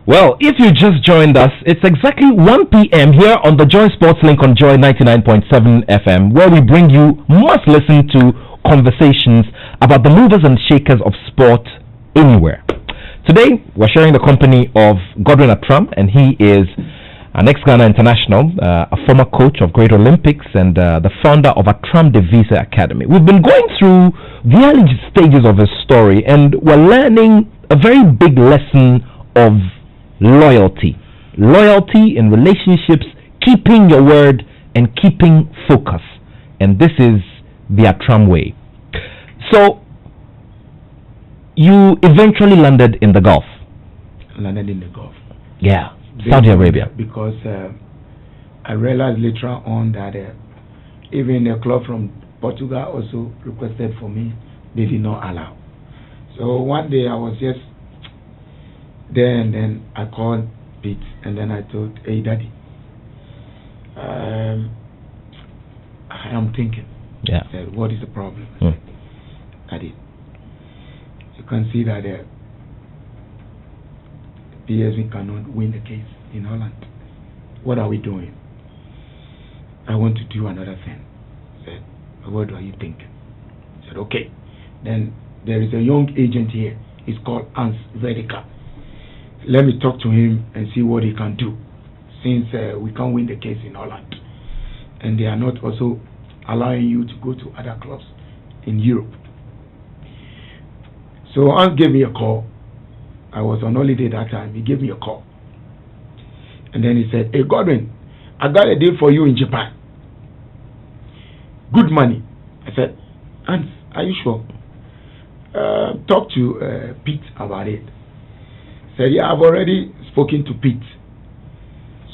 Well, if you just joined us, it's exactly 1 p.m. here on the Joy Sports Link on Joy 99.7 FM, where we bring you must-listen to conversations about the movers and shakers of sport anywhere. Today, we're sharing the company of Godwin Attram, and he is an ex-Ghana international, a former coach of Great Olympics, and the founder of Attram Devisa Academy. We've been going through the early stages of his story, and we're learning a very big lesson of loyalty. Loyalty in relationships, keeping your word, and keeping focus. And this is the Attram way. So, you eventually landed in the Gulf. Landed in the Gulf. Yeah, Saudi Arabia. Because I realized later on that even a club from Portugal also requested for me. They did not allow. So one day I was just there, and then I called Pete, and then I told, hey daddy, I am thinking. Yeah. I said, what is the problem? I said, daddy, you can see that PSV cannot win the case in Holland. What are we doing? I want to do another thing. I said, what are you thinking? I said, okay. Then there is a young agent here. He's called Hans Vedika. Let me talk to him and see what he can do, since we can't win the case in Holland. And they are not also allowing you to go to other clubs in Europe. So Hans gave me a call. I was on holiday that time. He gave me a call. And then he said, hey Godwin, I got a deal for you in Japan. Good money. I said, Hans, are you sure? Talk to Pete about it. Said, yeah, I've already spoken to Pete.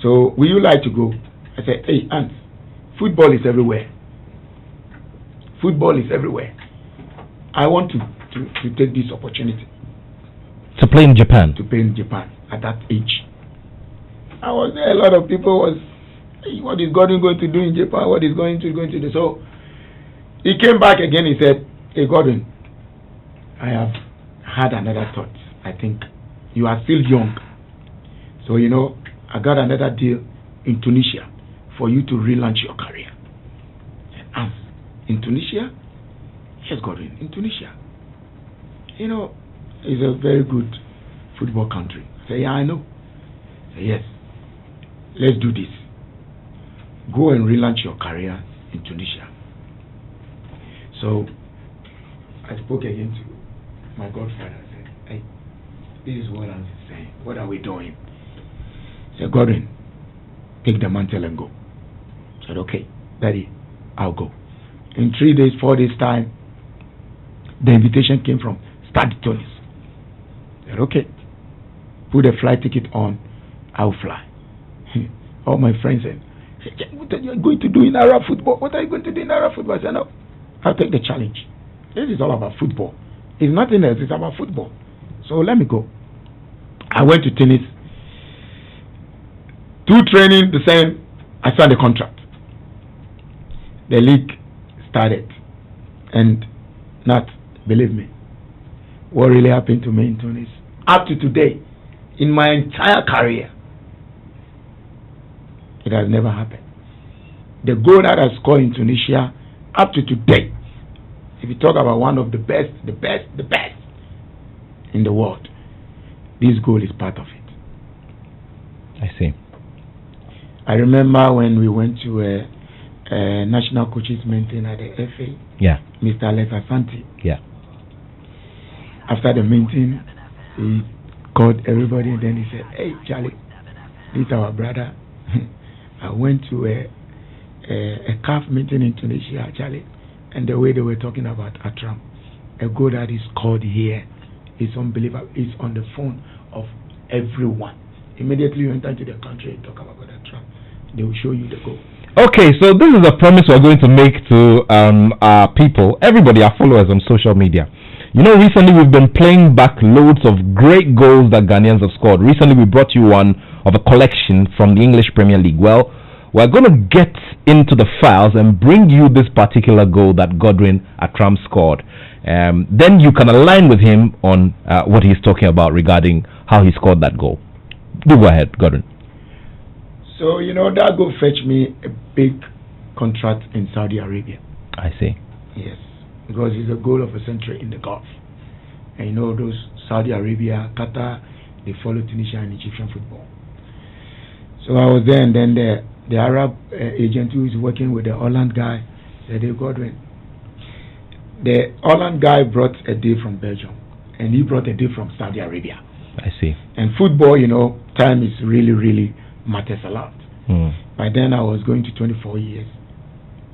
So, will you like to go? I said, hey, Hans, football is everywhere. Football is everywhere. I want to take this opportunity. To play in Japan? To play in Japan at that age. I was there, a lot of people was, hey, what is Godwin going to do in Japan? What is going to do? So, he came back again, he said, hey, Godwin, I have had another thought. I think you are still young. So, you know, I got another deal in Tunisia for you to relaunch your career. And in Tunisia? Yes, Godwin, in Tunisia. You know, it's a very good football country. I say, yeah, I know. I say, yes, let's do this. Go and relaunch your career in Tunisia. So, I spoke again to my godfather. I said, hey, this is what I'm saying. What are we doing? He said, Godwin, take the mantle and go. I said, okay, daddy, I'll go. In 3 days, 4 days time, the invitation came from Stade Tunis. I said, okay, put a flight ticket on, I'll fly. All my friends said, what are you going to do in Arab football? What are you going to do in Arab football? I said, no, I'll take the challenge. This is all about football. It's nothing else, it's about football. So let me go. I went to tennis. 2 training, the same, I signed a contract. The league started. And not, believe me, what really happened to me in Tunis, up to today, in my entire career, it has never happened. The goal that I scored in Tunisia, up to today, if you talk about one of the best in the world, this goal is part of it. I see. I remember when we went to a national coaches meeting at the FA. Yeah. Mr. Alex Asante. Yeah. After the meeting, he called everybody and then he said, hey, Charlie, this is our brother. I went to a CAF meeting in Tunisia, Charlie, and the way they were talking about Attram, a goal that is called here is unbelievable. It's on the phone of everyone. Immediately you enter into the country and talk about Godwin Attram, they will show you the goal. Okay, so this is a promise we're going to make to our people, everybody, our followers on social media. You know, recently we've been playing back loads of great goals that Ghanaians have scored. Recently we brought you one of a collection from the English Premier League. Well, we're going to get into the files and bring you this particular goal that Godwin Attram scored. Then you can align with him on what he's talking about regarding how he scored that goal. Do go ahead, Godwin. So, you know, that goal fetched me a big contract in Saudi Arabia. I see. Yes, because it's a goal of a century in the Gulf. And you know, those Saudi Arabia, Qatar, they follow Tunisia and Egyptian football. So I was there, and then the Arab agent who is working with the Holland guy said, "Hey, Godwin, the Holland guy brought a deal from Belgium, and he brought a deal from Saudi Arabia." I see. And football, you know, time is really matters a lot. By then I was going to 24 years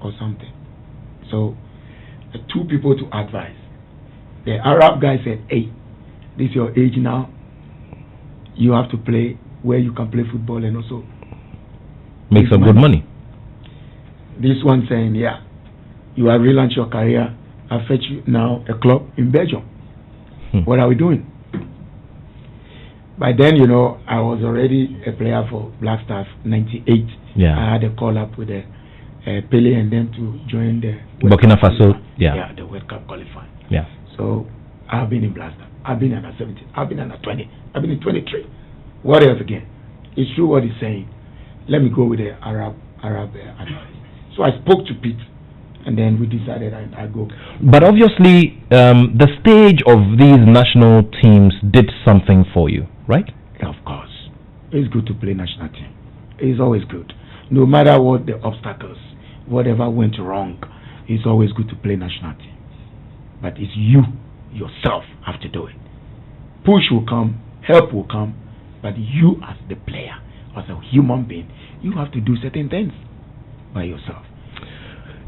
or something. So two people to advise. The Arab guy said, "Hey, this is your age now. You have to play where you can play football and also make some good money." This one saying, "Yeah, you have relaunched your career. I fetch you now a club in Belgium. What are we doing?" By then, you know, I was already a player for Black Stars 98. Yeah. I had a call up with Pele and them to join the Burkina Faso. Yeah, the World Cup qualifying. Yeah. So I've been in Black Stars. I've been under 17. I've been under 20. I've been in 23. What else again? It's true what he's saying. Let me go with the Arab advice. So I spoke to Pete, and then we decided I go. But obviously, the stage of these national teams did something for you, right? Of course. It's good to play national team. It's always good. No matter what the obstacles, whatever went wrong, it's always good to play national team. But it's you, yourself, have to do it. Push will come, help will come, but you as the player, as a human being, you have to do certain things by yourself.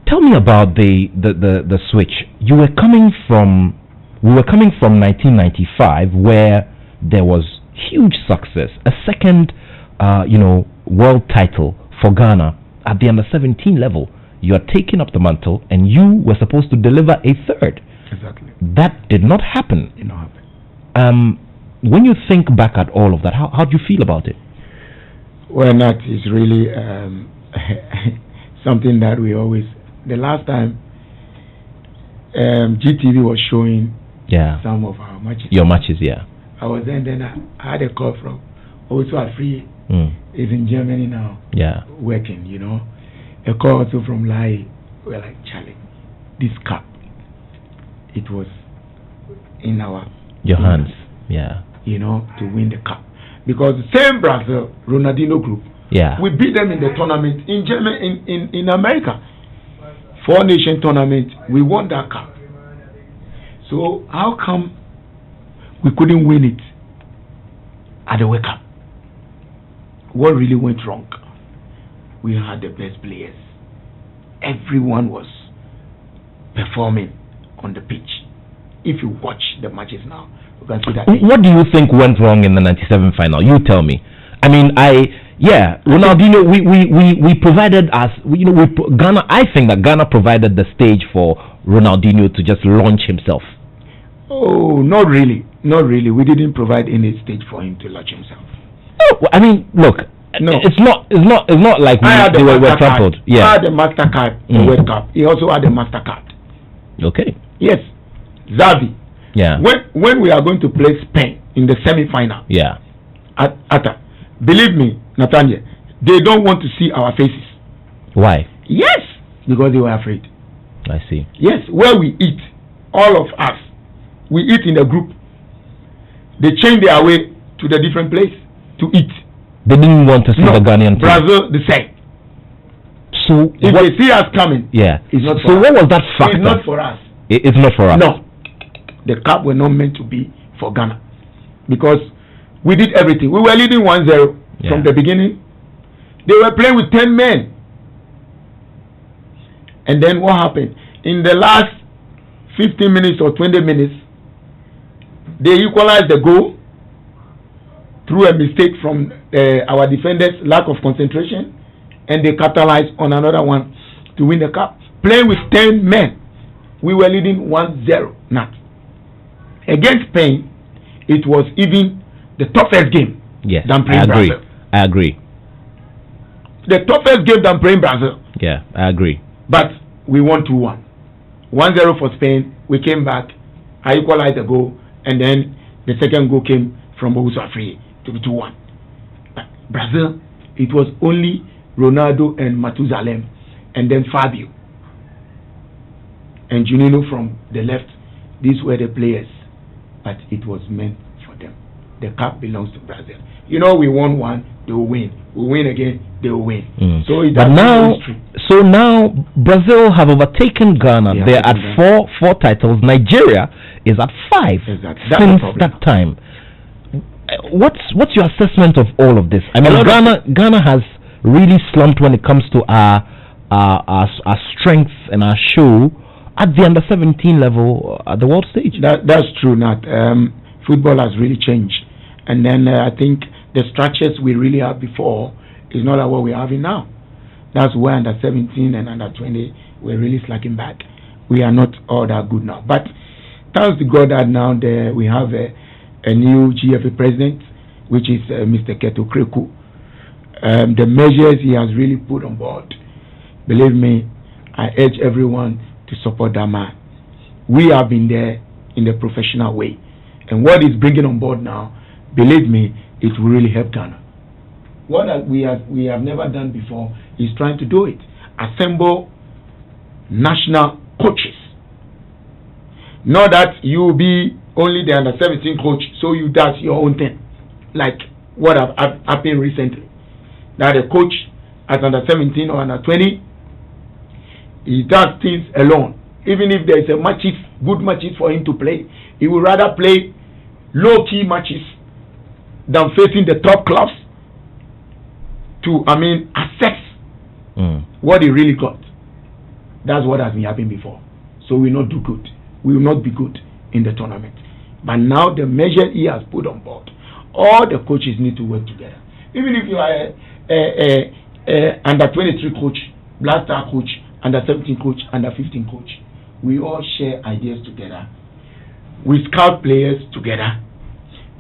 Tell me about the switch. We were coming from 1995, where there was huge success, a second, world title for Ghana at the under-17 level. You are taking up the mantle, and you were supposed to deliver a third. Exactly. That did not happen. Did not happen. When you think back at all of that, how do you feel about it? Well, that is really something that we always. The last time GTV was showing some of our matches. Your matches, yeah. I was there, and then I had a call from also Afri. Is in Germany now. Yeah. Working, you know. A call also from Lai. We're like, "Charlie, this cup, it was in your hands. Yeah. You know, to win the cup. Because the same Brazil, Ronaldinho group, we beat them in the tournament in Germany, in America. 4-nation tournament, we won that cup. So how come we couldn't win it at the World Cup? What really went wrong? We had the best players. Everyone was performing on the pitch. If you watch the matches now, you can see that. What do you think went wrong in the 97 final? You tell me. I mean, Ronaldinho, we provided Ghana. I think that Ghana provided the stage for Ronaldinho to just launch himself. Oh, not really. We didn't provide any stage for him to launch himself. No, I mean, look, no, it's not like they were trampled. Yeah, I had the MasterCard for World Cup. He also had the MasterCard. Okay. Yes, Xavi. Yeah. When we are going to play Spain in the semi-final. Yeah. Believe me, Nathaniel, they don't want to see our faces. Why? Yes, because they were afraid. I see. Yes, where we eat, all of us, we eat in a group. They change their way to the different place to eat. They didn't want to see the Ghanaian team. Brazil the same. So if they see us coming, it's not for us. What was that factor? It's not for us. It's not for us. No, the cup were not meant to be for Ghana, because we did everything. We were leading 1-0 from the beginning. They were playing with 10 men. And then what happened? In the last 15 minutes or 20 minutes, they equalized the goal. through a mistake from our defenders, lack of concentration, and they capitalized on another one to win the cup. Playing with 10 men, we were leading 1-0. Not against Spain, it was even the toughest game. Yes, than playing Brazil. I agree. The toughest game than playing Brazil. Yeah, I agree. But we won 2-1. 1-0 for Spain. We came back. I equalized the goal, and then the second goal came from Owusu Afriyie to be 2-1. Brazil, it was only Ronaldo and Matuzalem, and then Fabio and Juninho from the left. These were the players, but it was meant for them. The cup belongs to Brazil. You know, we won one, they will win. We win again, they will win. So but now Brazil have overtaken Ghana. Yeah, they're at four titles. Nigeria is at 5 since that time. What's your assessment of all of this? I mean, Ghana has really slumped when it comes to our strength and our show at the under 17 level at the world stage. That's true, Nat. Football has really changed, and then I think the structures we really had before is not like what we're having now. That's why under 17 and under 20 we're really slacking back. We are not all that good now. But thanks to God that now we have a new GFA president, which is Mr. Keto Kreku. The measures he has really put on board, believe me, I urge everyone to support that man. We have been there in the professional way, and what he's bringing on board now, believe me, it will really help Ghana. What we have never done before is trying to do it. Assemble national coaches. Not that you will be only the under 17 coach, so you does your own thing, like what have happened recently. That a coach at under 17 or under 20, he does things alone. Even if there is good matches for him to play, he would rather play low-key matches than facing the top clubs to, assess what he really got. That's what has been happening before. So we will not do good. We will not be good in the tournament. But now the measure he has put on board, all the coaches need to work together. Even if you are a under 23 coach, Black Star coach, under 17 coach, under 15 coach, we all share ideas together. We scout players together.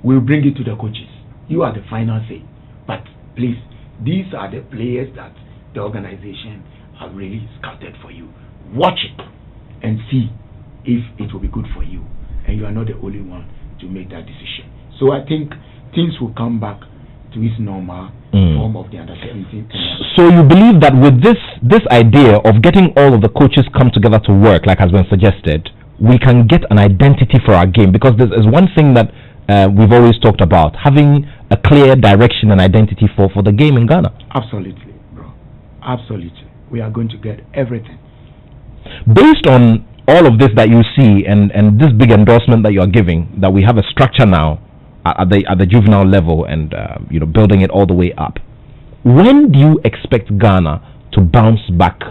We'll bring it to the coaches. You are the final say. But please, these are the players that the organization have really scouted for you. Watch it and see if it will be good for you. And you are not the only one to make that decision. So I think things will come back to its normal form of the under 17. So you believe that with this idea of getting all of the coaches come together to work, like has been suggested, we can get an identity for our game? Because there is one thing that we've always talked about, having a clear direction and identity for the game in Ghana. Absolutely, bro. Absolutely. We are going to get everything. Based on all of this that you see and this big endorsement that you are giving, that we have a structure now at the juvenile level and building it all the way up, when do you expect Ghana to bounce back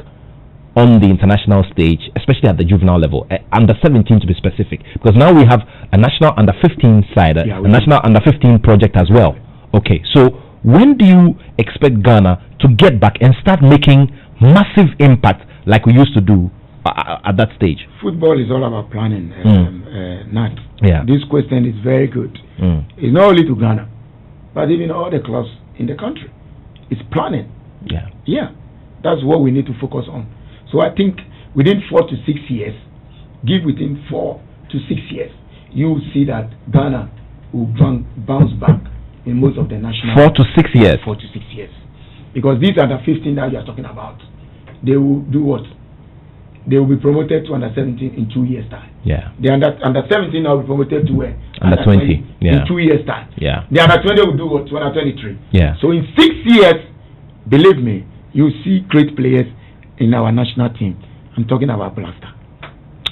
on the international stage, especially at the juvenile level, under 17 to be specific? Because now we have a national under 15 side, a national under 15 project as well. Okay, so when do you expect Ghana to get back and start making massive impact like we used to do at that stage? Football is all about planning, Nat. Yeah. This question is very good. It's not only to Ghana, but even all the clubs in the country. It's planning. Yeah. That's what we need to focus on. So I think within 4 to 6 years, give within 4 to 6 years, you will see that Ghana will bounce back in most of the national. 4 to 6 years. 4 to 6 years, because these are the 15 that you are talking about. They will do what? They will be promoted to under 17 in 2 years' time. Yeah. The under 17 now will be promoted to where? Under 20. In 2 years' time. Yeah. The under 20 will do what? To under 23. Yeah. So in 6 years, believe me, you see great players in our national team. I'm talking about Blaster.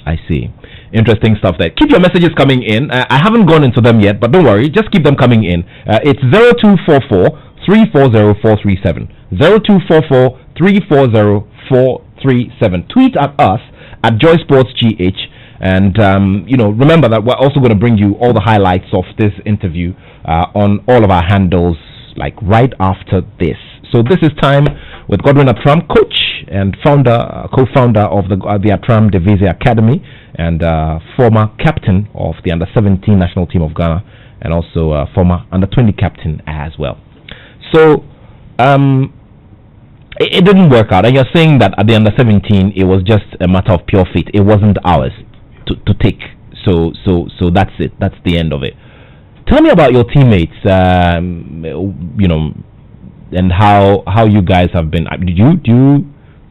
I see. Interesting stuff there. Keep your messages coming in. I haven't gone into them yet, but don't worry. Just keep them coming in. It's 0244 340 437. 0244 340 437. Tweet at us at JoySportsGH. And remember that we're also going to bring you all the highlights of this interview on all of our handles, like right after this. So this is Time with Godwin Attram, coach and co-founder of the Attram Division Academy, and former captain of the Under-17 national team of Ghana, and also former Under-20 captain as well. So it didn't work out, and you're saying that at the Under-17 it was just a matter of pure fate. It wasn't ours to take. So that's it. That's the end of it. Tell me about your teammates. And how you guys have been. Do you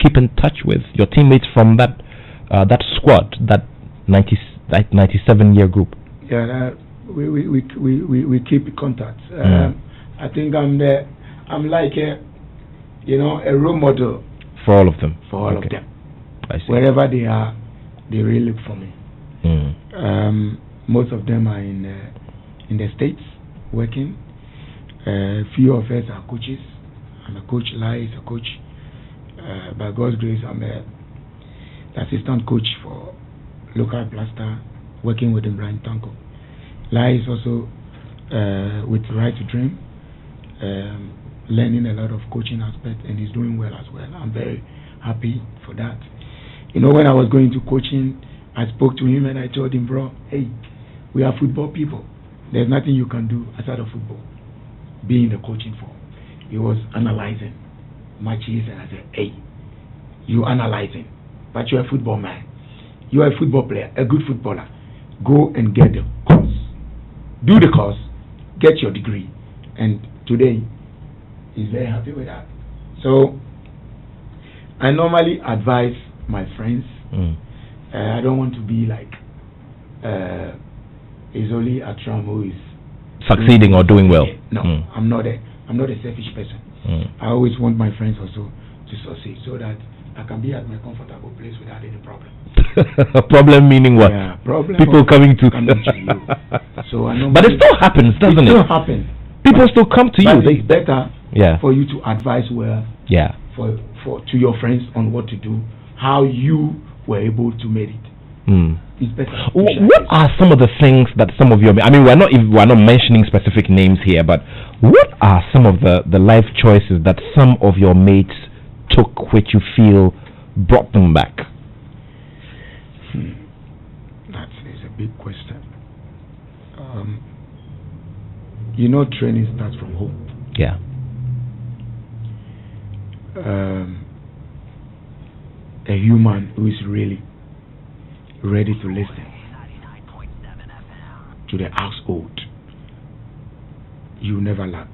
keep in touch with your teammates from that squad, that 97-year group? Yeah, we keep in contact. I think I'm like a role model for all of them. For all of them, I see. Wherever they are, they really look for me. Most of them are in the States working. Few of us are coaches. I'm a coach. Lai is a coach. By God's grace, I'm the assistant coach for local blaster, working with him, Brian Tanko. Lai is also with Right to Dream, learning a lot of coaching aspects, and he's doing well as well. I'm very happy for that. When I was going to coaching, I spoke to him and I told him, bro, hey, we are football people. There's nothing you can do outside of football. Being the coaching form, he was analyzing matches, and I said, hey, you analyzing, but you're a football man, you're a football player, a good footballer. Go and get the course, do the course, get your degree. And today he's very happy with that. So I normally advise my friends. I don't want to be like it's only Attram who is succeeding or doing well. No, I'm not a selfish person. I always want my friends also to succeed, so that I can be at my comfortable place without any problem. Problem meaning what? Yeah, problem. People coming to you. So but it still happens, doesn't it? It still happens. People still come to you. It's better for you to advise well. Yeah. To your friends on what to do, how you were able to make it. It's better. What are some of the things that some of your, we're not mentioning specific names here, but what are some of the life choices that some of your mates took which you feel brought them back? That is a big question. Training starts from home. Yeah. A human who is really ready to listen to the household, you never lack.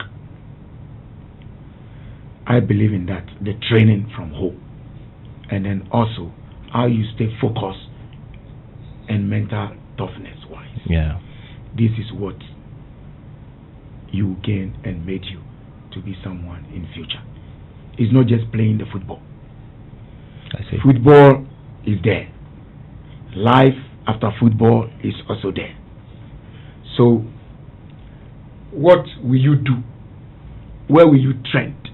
I believe in that, the training from home, and then also how you stay focused and mental toughness wise. Yeah, this is what you gain and made you to be someone in future. It's not just playing the football. I see. Football is there. Life after football is also there. So, what will you do? Where will you trend?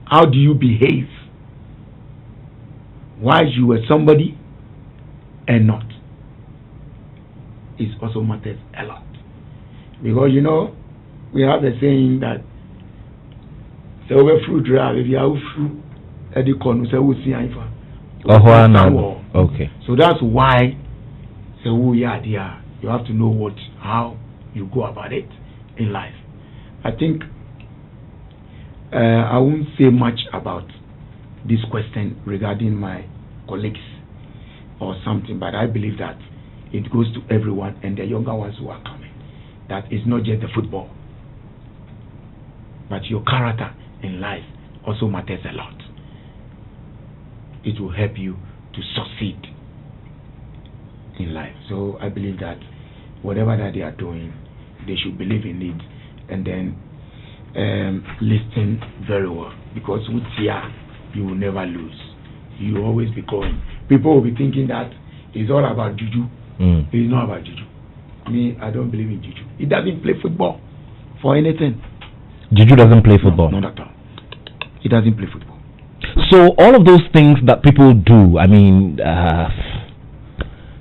How do you behave? Why you were somebody and not? It also matters a lot. Because we have the saying that so we fruit if you have fruit at the corner, so we see okay. So that's why you have to know how you go about it in life. I think I won't say much about this question regarding my colleagues or something, but I believe that it goes to everyone and the younger ones who are coming. That it's not just the football, but your character in life also matters a lot. It will help you to succeed in life. So I believe that whatever that they are doing, they should believe in it and then listen very well, because with fear you will never lose. You will always be going. People will be thinking that it's all about juju. It's not about juju. Me, I don't believe in juju. He doesn't play football for anything. Juju doesn't play football? No, not at all. He doesn't play football. So all of those things that people do,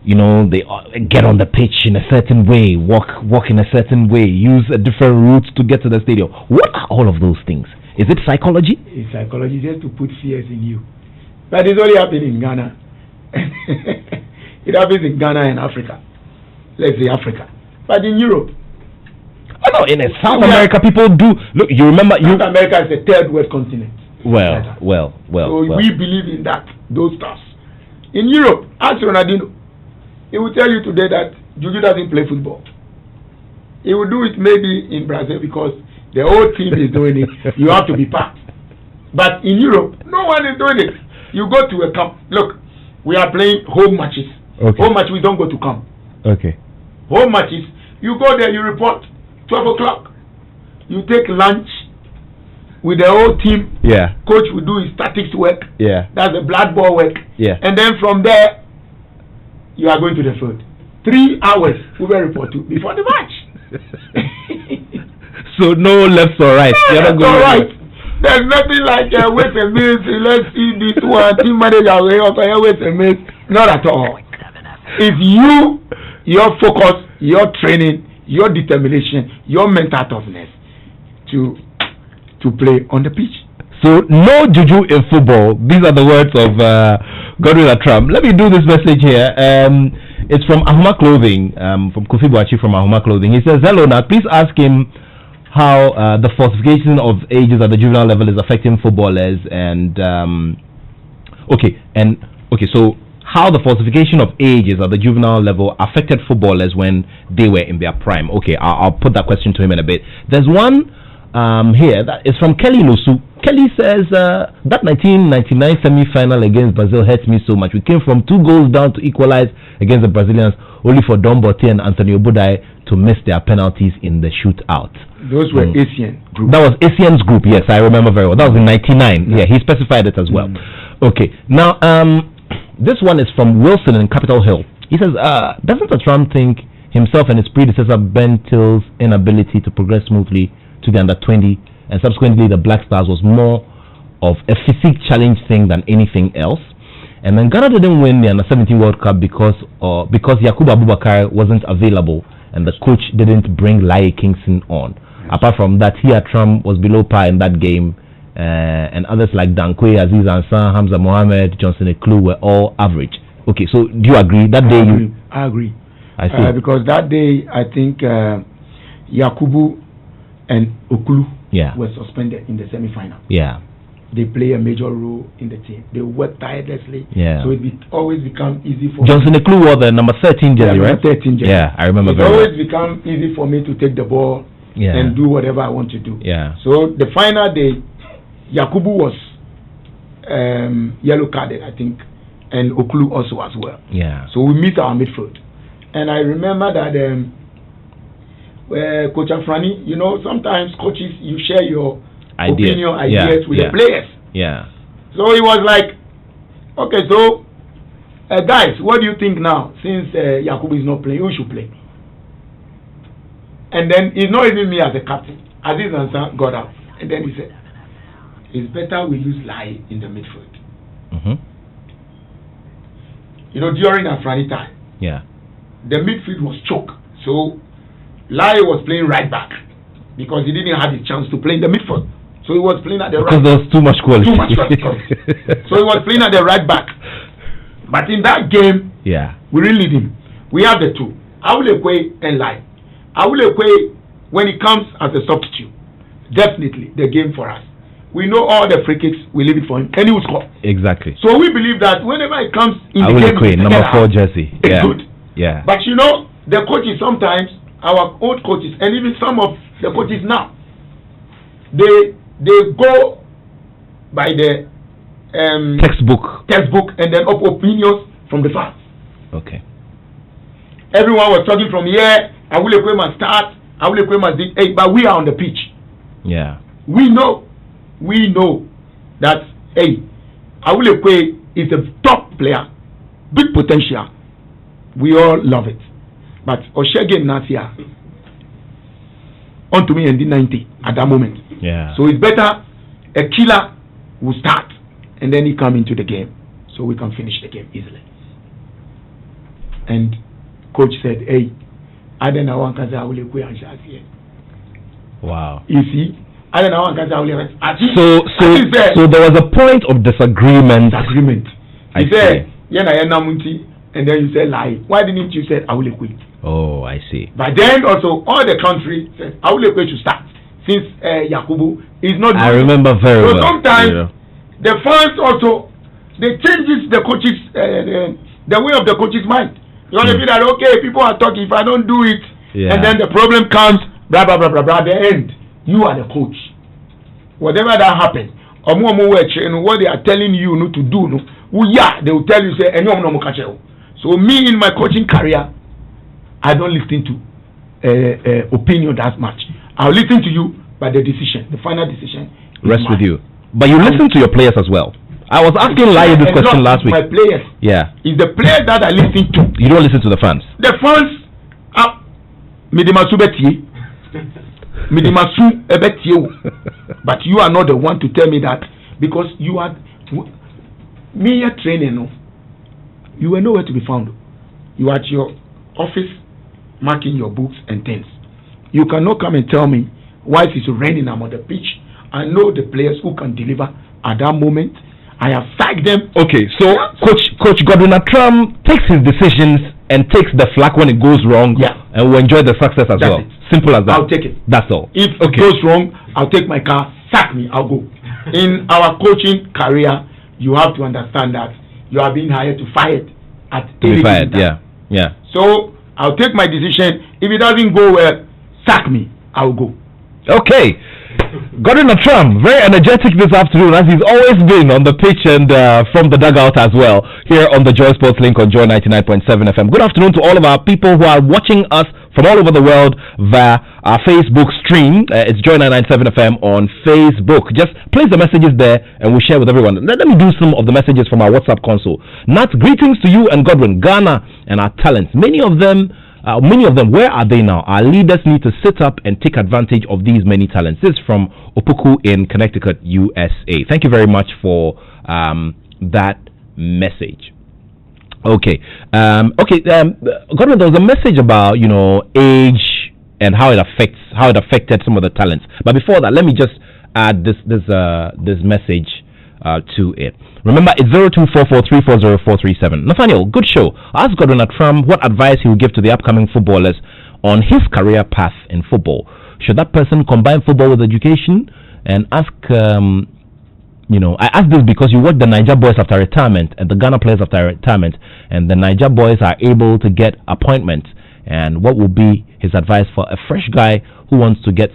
you know, they get on the pitch in a certain way, walk in a certain way, use a different route to get to the stadium. What are all of those things? Is it psychology? It's psychology, just to put fears in you. But it's only happening in Ghana. It happens in Ghana and Africa. Let's say Africa. But in Europe. Oh no, in South America people do. Look, you remember South America is a third world continent. Well. So we believe in that, those stuff. In Europe, ask Ronaldinho. He will tell you today that Juju doesn't play football. He will do it maybe in Brazil because the whole team is doing it. You have to be part. But in Europe, no one is doing it. You go to a camp. Look, we are playing home matches. Okay. Home match, we don't go to camp. Okay. Home matches, you go there, you report 12 o'clock. You take lunch with the whole team. Yeah. Coach will do his statics work. Yeah. That's the blood ball work. Yeah. And then from there, you are going to the field. 3 hours we will report to before the match. So no left or right. Left or right. There's nothing like wait a minute, let's see this one, team manager wait a minute. Not at all. It's you, your focus, your training, your determination, your mental toughness to play on the pitch. So no juju in football. These are the words of Godwin Attram. Let me do this message here. It's from Ahuma Clothing, from Kofi Boachi from Ahuma Clothing. He says, hello, now please ask him how the falsification of ages at the juvenile level is affecting footballers, and so how the falsification of ages at the juvenile level affected footballers when they were in their prime. Okay, I'll put that question to him in a bit. There's one here that is from Kelly Lusu. Kelly says that 1999 semi-final against Brazil hurt me so much. We came from 2 goals down to equalize against the Brazilians, only for Don Botti and Anthony Obudai to miss their penalties in the shootout. Those were Asian group. That was Asian's group, yes, I remember very well. That was in 99. Yeah, he specified it as well. Okay, now this one is from Wilson in Capitol Hill. He says, doesn't Attram think himself and his predecessor Ben Till's inability to progress smoothly to the under-20 and subsequently the Black Stars was more of a physique challenge thing than anything else? And then Ghana didn't win the under-17 World Cup because Yakubu Abubakar wasn't available and the coach didn't bring Laie Kingston on. Apart from that, Attram was below par in that game, and others like Dankwe, Aziz Ansah, Hamza Mohammed, Johnson Eklu were all average. Okay, so do you agree? That day I agree. I see. Because that day, I think Yakubu and Okulu were suspended in the semi-final. Yeah. They play a major role in the team. They work tirelessly. Yeah. So it always become easy for Johnson Eklu wore the number 13 jersey, right? 13 jersey. Yeah, I remember very well. well. It always become easy for me to take the ball and do whatever I want to do. Yeah. So the final day, Yakubu was yellow carded, I think, and Okulu also as well. Yeah. So we meet our midfield. And I remember that Coach Afrani, you know, sometimes coaches, you share your ideas with the players. Yeah. So he was like, okay, so guys, what do you think now? Since Yakubu is not playing, who should play? And then it's not even me as a captain. Aziz Ansah got out. And then he said, it's better we use Laie in the midfield. You know, during Afrani time, the midfield was choked. So Laie was playing right back because he didn't have the chance to play in the midfield. So he was playing at the right back. Because there was too much quality. So he was playing at the right back. But in that game, we really need him. We have the two, Awulekwe and Laie. Awulekwe, when he comes as a substitute, definitely the game for us. We know all the free kicks, we leave it for him, and he will score. Exactly. So we believe that whenever he comes in Awulekwe, the game, number 4 jersey. It's good. Yeah. But you know, the coaches sometimes, our old coaches, and even some of the coaches now, they go by the textbook, and then up opinions from the fans. Okay. Everyone was talking from here. Awulekwe must start. Awulekwe must do. Hey, but we are on the pitch. Yeah. We know that Awulekwe is a top player, big potential. We all love it. But Oshege Nasia on to me in the 90 at that moment. Yeah. So it's better a killer will start and then he come into the game so we can finish the game easily. and coach said, "Hey, I don't know one can say I will go and share here." Wow. You see, I don't know one can say I will. So there was a point of disagreement. He said, "Yeah, and then you said lie. Why didn't you say I will quit?" Oh, I see. But then also all the country said I will quit to start since Yakubu is not. I remember very well. So sometimes the fans also they changes the coaches the way of the coach's mind. You want to feel that okay, people are talking. If I don't do it, and then the problem comes, blah blah blah blah blah. At the end, you are the coach. Whatever that happens, what they are telling you not to do, they will tell you say, so me in my coaching career, I don't listen to opinion that much. I'll listen to you, but the final decision rests with you. But you listen to your players as well. I was asking Lai this question last week. My players, is the players that I listen to. You don't listen to the fans. The fans, but you are not the one to tell me that, because you are me training. You were nowhere to be found. You are at your office marking your books and things. You cannot come and tell me why it is raining. I'm on the pitch. I know the players who can deliver at that moment. I have sacked them. Okay, so Coach Godwin Attram takes his decisions and takes the flak when it goes wrong, and will enjoy the success as well. Simple as that. I'll take it. That's all. If it goes wrong, I'll take my car, sack me, I'll go. In our coaching career, you have to understand that you are being hired to fire at any time. Yeah. So I'll take my decision. If it doesn't go well, sack me, I'll go. Okay. Godwin Attram, very energetic this afternoon, as he's always been on the pitch and from the dugout as well, here on the Joy Sports Link on Joy 99.7 FM. Good afternoon to all of our people who are watching us from all over the world via our Facebook stream. It's Joy 997 FM on Facebook. Just place the messages there and we'll share with everyone. Let me do some of the messages from our WhatsApp console. Nat, greetings to you and Godwin, Ghana and our talents. Many of them, where are they now? Our leaders need to sit up and take advantage of these many talents. This is from Opoku in Connecticut, USA. Thank you very much for that message. Okay. Godwin, there was a message about age and how it affected some of the talents. But before that, let me just add this message to it. Remember, it's 0244340437. Nathaniel, good show. Ask Godwin Attram what advice he will give to the upcoming footballers on his career path in football. Should that person combine football with education? And ask, I ask this because you watch the Niger boys after retirement and the Ghana players after retirement, and the Niger boys are able to get appointments. And what will be his advice for a fresh guy who gets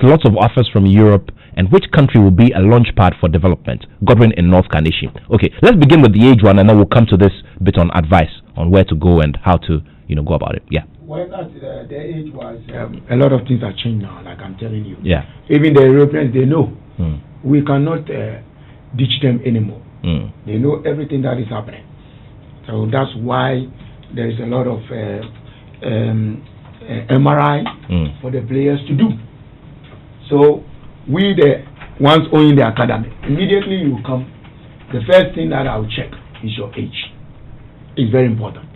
lots of offers from Europe? And which country will be a launch pad for development? Godwin in North Carnation. Okay, let's begin with the age one, and then we'll come to this bit on advice on where to go and how to, go about it. Yeah. Well, the age was a lot of things are changed now. Like I'm telling you. Yeah. Even the Europeans, they know we cannot ditch them anymore. They know everything that is happening. So that's why there is a lot of MRI for the players to do. So we the ones owning the academy, immediately you come, the first thing that I will check is your age. It's very important.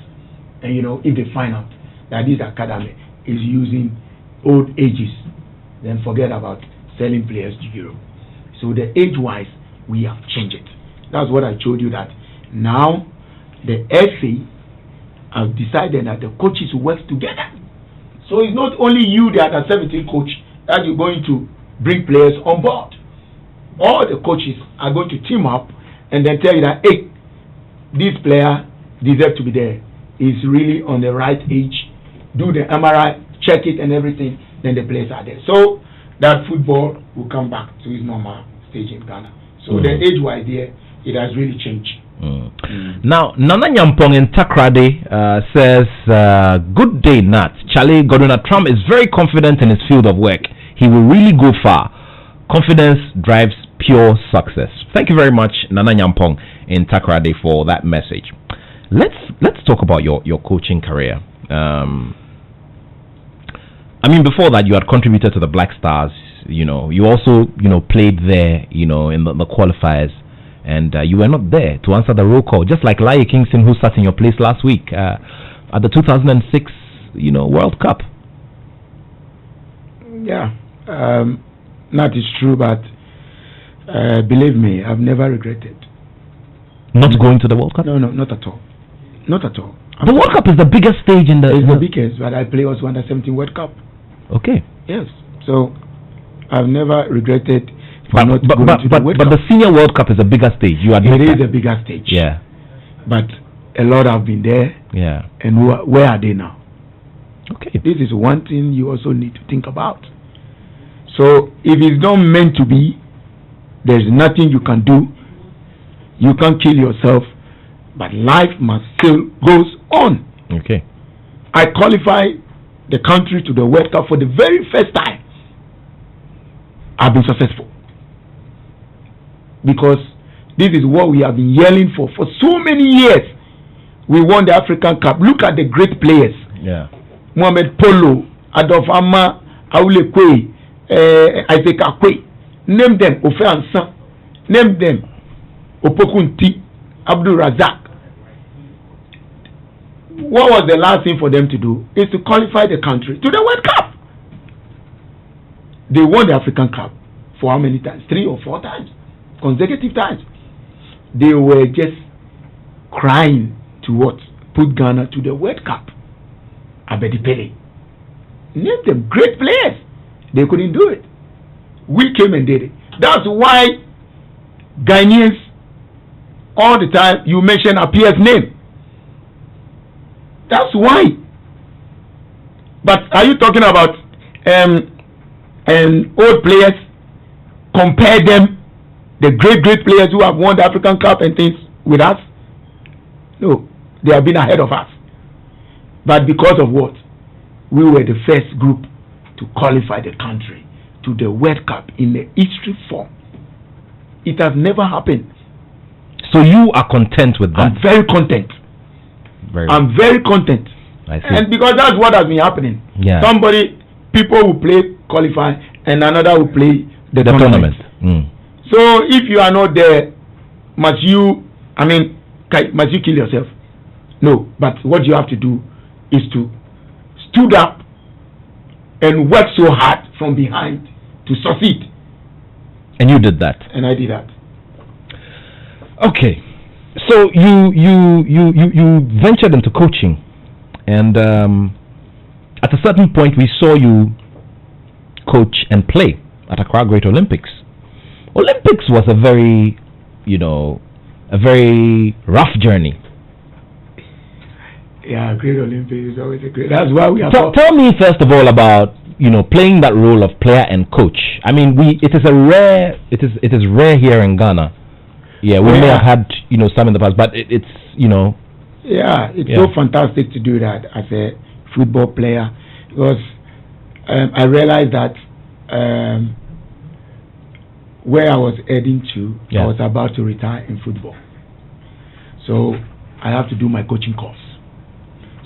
And if they find out that this academy is using old ages, then forget about selling players to Europe. So the age-wise, we have changed it. That's what I told you, that now the FA have decided that the coaches work together. So it's not only you, the under 17 coach, that you're going to bring players on board. All the coaches are going to team up and then tell you that, hey, this player deserves to be there. He's really on the right age. Do the MRI, check it and everything, then the players are there. So that football will come back to its normal stage in Ghana. So the age-wise there, it has really changed. Now, Nana Nyampong in Takrade says, good day, Nat. Charlie, Godwin Attram is very confident in his field of work. He will really go far. Confidence drives pure success. Thank you very much, Nana Nyampong in Takrade, for that message. Let's talk about your coaching career. Before that, you had contributed to the Black Stars. You also played there. In the qualifiers, and you were not there to answer the roll call, just like Lai Kingston, who sat in your place last week. at the 2006, World Cup. Yeah, that is true, but believe me, I've never regretted. Not going to the World Cup? No, not at all. Not at all. The World Cup is the biggest stage in the... It's the biggest, but I play also under 17 World Cup. Okay. Yes. So, I've never regretted not going to the World Cup. But the Senior World Cup is a bigger stage. You admit it that? is a bigger stage. Yeah. But a lot have been there. Yeah. And where are they now? Okay. This is one thing you also need to think about. So, if it's not meant to be, there's nothing you can do. You can't kill yourself, but life must still goes on. Okay. I qualified the country to the World Cup for the very first time. I've been successful. Because this is what we have been yelling for so many years. We won the African Cup. Look at the great players. Yeah. Mohamed Polo, Adolf Amma, Aule Kwe, Isaac Akwe. Name them, Ofe Ansan. Name them, Opokunti, Abdul Razak. What was the last thing for them to do? Is to qualify the country to the World Cup. They won the African Cup for how many times? 3 or 4 times. Consecutive times. They were just crying to what? Put Ghana to the World Cup. Abedi Pele. Name them great players. They couldn't do it. We came and did it. That's why Ghanaians all the time you mention Appiah's name. That's why. But are you talking about old players? Compare them, the great players who have won the African Cup and things with us? No, they have been ahead of us. But because of what? We were the first group to qualify the country to the World Cup in the history form. It has never happened. So you are content with that? I'm very content. I'm very content. I see. And because that's what has been happening. Yeah. People will play, qualify, and another will play the tournament. So if you are not there, must you kill yourself? No, but what you have to do is to stood up and work so hard from behind to succeed. And you did that. And I did that. Okay. So you ventured into coaching, and at a certain point we saw you coach and play at Accra Great Olympics. Olympics was a very rough journey. Yeah, Great Olympics is always a great. That's why we have. Tell me first of all about playing that role of player and coach. I mean, it is rare here in Ghana. Yeah, we may have had some in the past, but it's so fantastic to do that as a football player, because I realized that where I was heading to, I was about to retire in football, so I have to do my coaching course.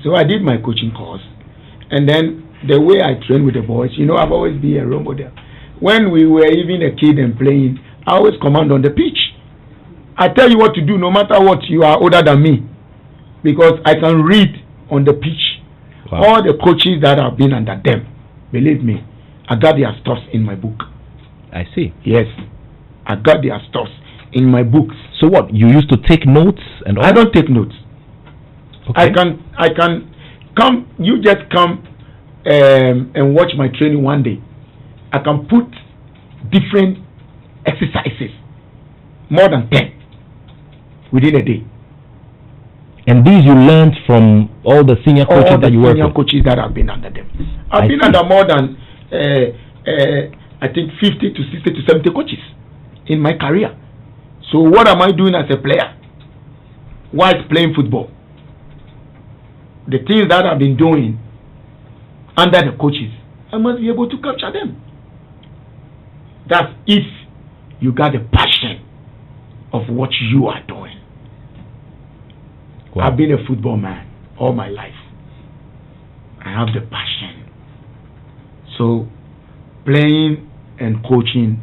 So I did my coaching course, and then the way I train with the boys, I've always been a role model. When we were even a kid and playing, I always command on the pitch. I tell you what to do no matter what. You are older than me, because I can read on the pitch. Wow. All the coaches that have been under them, believe me, I got their stuff in my book. I see. Yes, I got their stuff in my books. So what, you used to take notes and all? I don't take notes. Okay. I can come. You just come and watch my training one day. I can put different exercises, more than 10, within a day. And these you learned from all the senior coaches that you work with? All the senior coaches that have been under them. I've been under more than I think 50 to 60 to 70 coaches in my career. So what am I doing as a player whilst playing football? The things that I've been doing under the coaches, I must be able to capture them. That's if you got the passion of what you are doing. Wow. I've been a football man all my life. I have the passion. So playing and coaching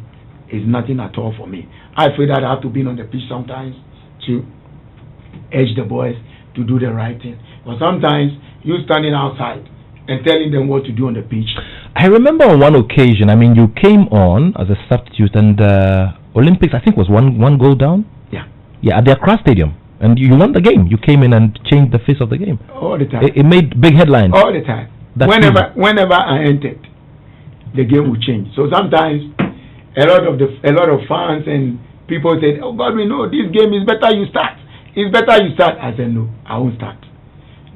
is nothing at all for me. I feel that I have to be on the pitch sometimes to edge the boys to do the right thing. But sometimes you standing outside and telling them what to do on the pitch. I remember on one occasion, I mean, you came on as a substitute, and Olympics, I think, was one goal down. Yeah, at the Accra Stadium, and you won the game. You came in and changed the face of the game. All the time. It made big headlines. All the time. Whenever I entered, the game would change. So sometimes a lot of fans and people said, "Oh God, we know this game is better. You start. It's better you start." I said, "No, I won't start.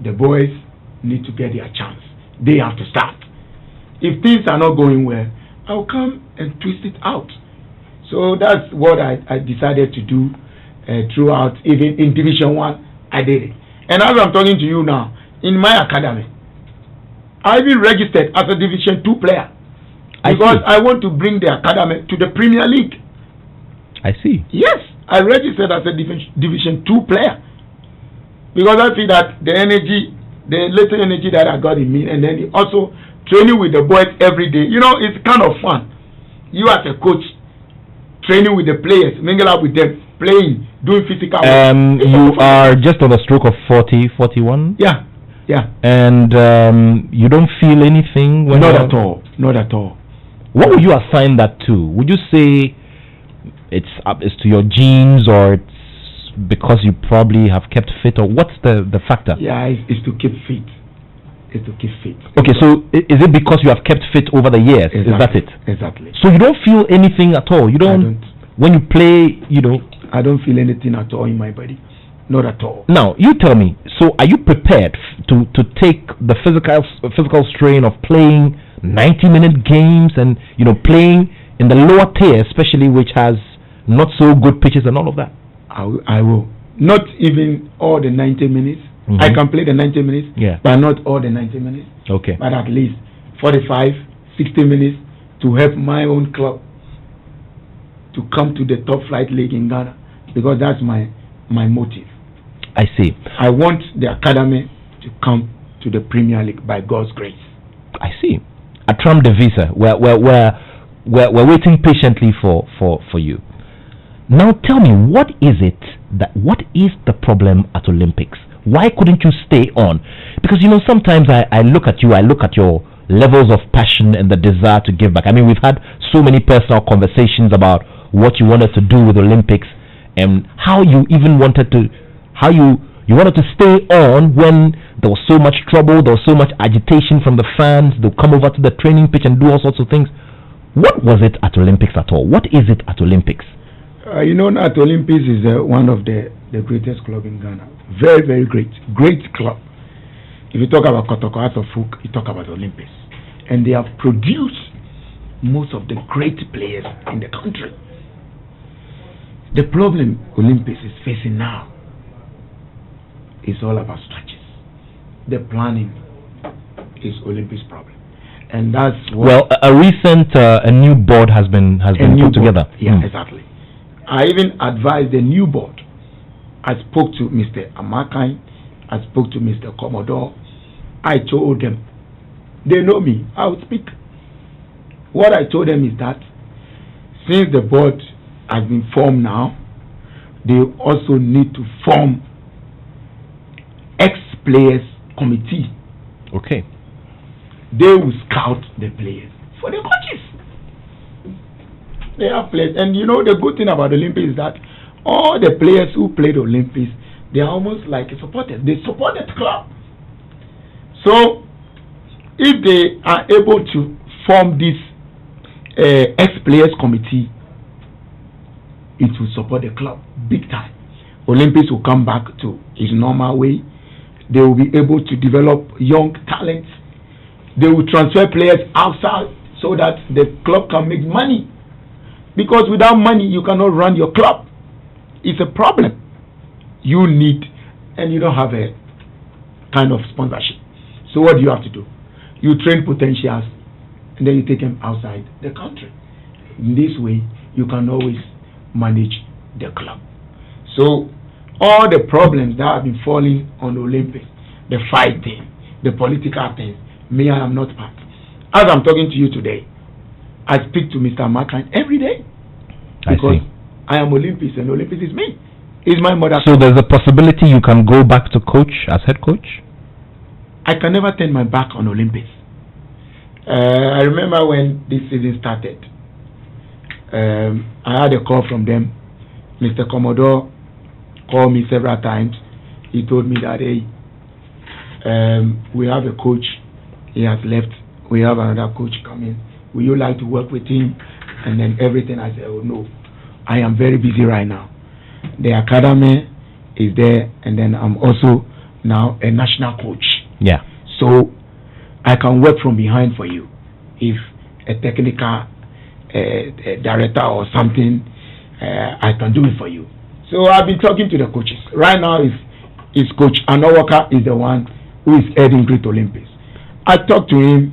The boys need to get their chance. They have to start. If things are not going well, I'll come and twist it out." So that's what I decided to do. Throughout, even in Division 1, I did it. And as I'm talking to you now, in my academy, I even registered as a Division 2 player because I want to bring the academy to the Premier League. I see. Yes, I registered as a Division 2 player because I feel that the energy, the little energy that I got in me, and then also training with the boys every day, it's kind of fun. You as a coach, training with the players, mingle up with them, playing, doing physical work. You are just on the stroke of 40, 41? Yeah. And you don't feel anything? Not at all. What would you assign that to? Would you say it's to your genes, or it's because you probably have kept fit, or what's the factor? Yeah, it's to keep fit. Okay, so is it because you have kept fit over the years? Exactly. Is that it? Exactly. So you don't feel anything at all? You don't. When you play, I don't feel anything at all in my body. Not at all. Now, you tell me, so are you prepared to take the physical strain of playing 90-minute games and, playing in the lower tier, especially, which has not so good pitches and all of that? I will. Not even all the 90 minutes. Mm-hmm. I can play the 90 minutes, but not all the 90 minutes. Okay. But at least 45, 60 minutes to help my own club to come to the top flight league in Ghana, because that's my motive. I see. I want the academy to come to the Premier League by God's grace. I see. Attram Devisa, we're waiting patiently for you. Now tell me, what is the problem at Olympics? Why couldn't you stay on? Because sometimes I look at you, I look at your levels of passion and the desire to give back. I mean, we've had so many personal conversations about what you wanted to do with Olympics and how you even wanted to, you wanted to stay on when there was so much trouble, there was so much agitation from the fans. They'll come over to the training pitch and do all sorts of things. What was it at Olympics at all? What is it at Olympics? At Olympics is one of the greatest club in Ghana. Very, very great club. If you talk about Kotoko House of Folk, you talk about Olympics. And they have produced most of the great players in the country. The problem Olympics is facing now is all about structures. The planning is Olympics' problem. And that's what... Well, a new board has been put together. Yeah, exactly. I even advised the new board. I spoke to Mr. Amakai. I spoke to Mr. Commodore. I told them, they know me, I would speak. What I told them is that since the board has been formed now, they also need to form ex-players committee. Okay. They will scout the players for the coaches. They have players, and the good thing about the Olympics is that all the players who played Olympics, they are almost like supporters. They support the club. So, if they are able to form this ex-players committee, it will support the club big time. Olympics will come back to its normal way. They will be able to develop young talents. They will transfer players outside so that the club can make money. Because without money, you cannot run your club. It's a problem. You need, and you don't have a kind of sponsorship. So what do you have to do? You train potentials, and then you take them outside the country. In this way, you can always manage the club. So all the problems that have been falling on the Olympics, the fighting, the political things, me, I am not part. As I'm talking to you today, I speak to Mr. Makan every day because I am Olympics, and Olympics is me. It's my mother. So there's a possibility you can go back to coach as head coach? I can never turn my back on Olympics. I remember when this season started, I had a call from them. Mr. Commodore called me several times. He told me that, hey, we have a coach, he has left. We have another coach coming. Will you like to work with him? And then everything. I said, oh no, I am very busy right now. The academy is there, and then I'm also now a national coach. Yeah. So I can work from behind for you. If a technical director or something, I can do it for you. So I've been talking to the coaches. Right now is Coach Anowaka is the one who is heading Great Olympics. I talk to him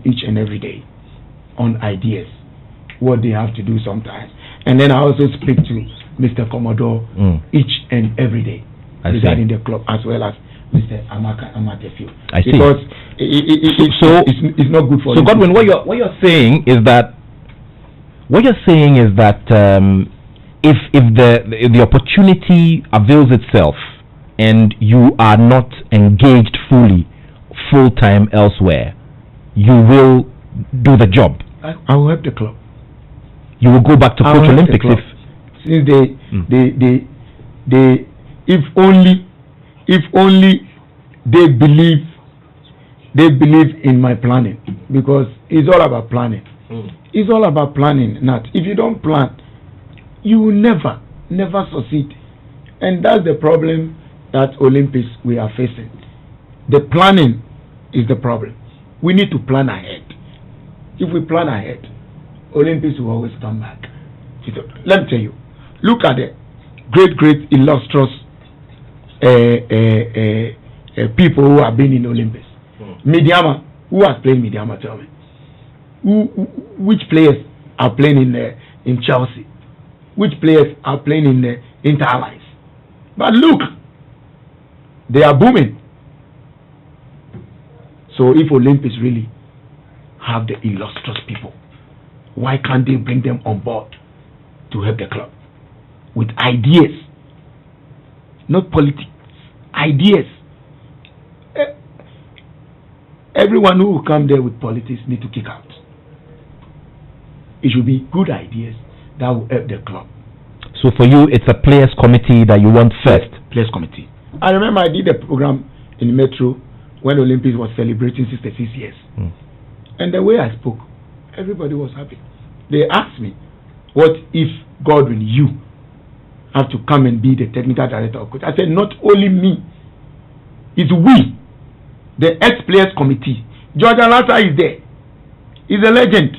each and every day on ideas, what they have to do sometimes. And then I also speak to Mr. Commodore each and every day regarding the club, as well as Mr. Amatefield. I see. Because it's not good for. So Godwin, what you're saying is that if the opportunity avails itself and you are not engaged full time elsewhere, you will do the job. I will help the club. You will go back to coach Olympics since they if only they believe in my planning, because it's all about planning. It's all about planning, Nat. If you don't plan, you will never succeed. And that's the problem that Olympics we are facing. The planning is the problem. We need to plan ahead. If we plan ahead, Olympics will always come back. Let me tell you, look at the great illustrious people who have been in Olympics. Midiama, who has played Midiama? Tell me. Which players are playing in Chelsea? Which players are playing in the Inter Allies? But look, they are booming. So if Olympics really have the illustrious people, why can't they bring them on board to help the club with ideas, not politics, ideas? Everyone who will come there with politics need to kick out. It should be good ideas that will help the club. So for you, it's a players committee that you want first. Players committee. I remember I did a program in Metro when Olympics was celebrating 66 years. And the way I spoke, everybody was happy. They asked me, what if Godwin, you have to come and be the technical director of coach? I said, not only me, it's we, the ex-players committee. George Alasa is there. He's a legend.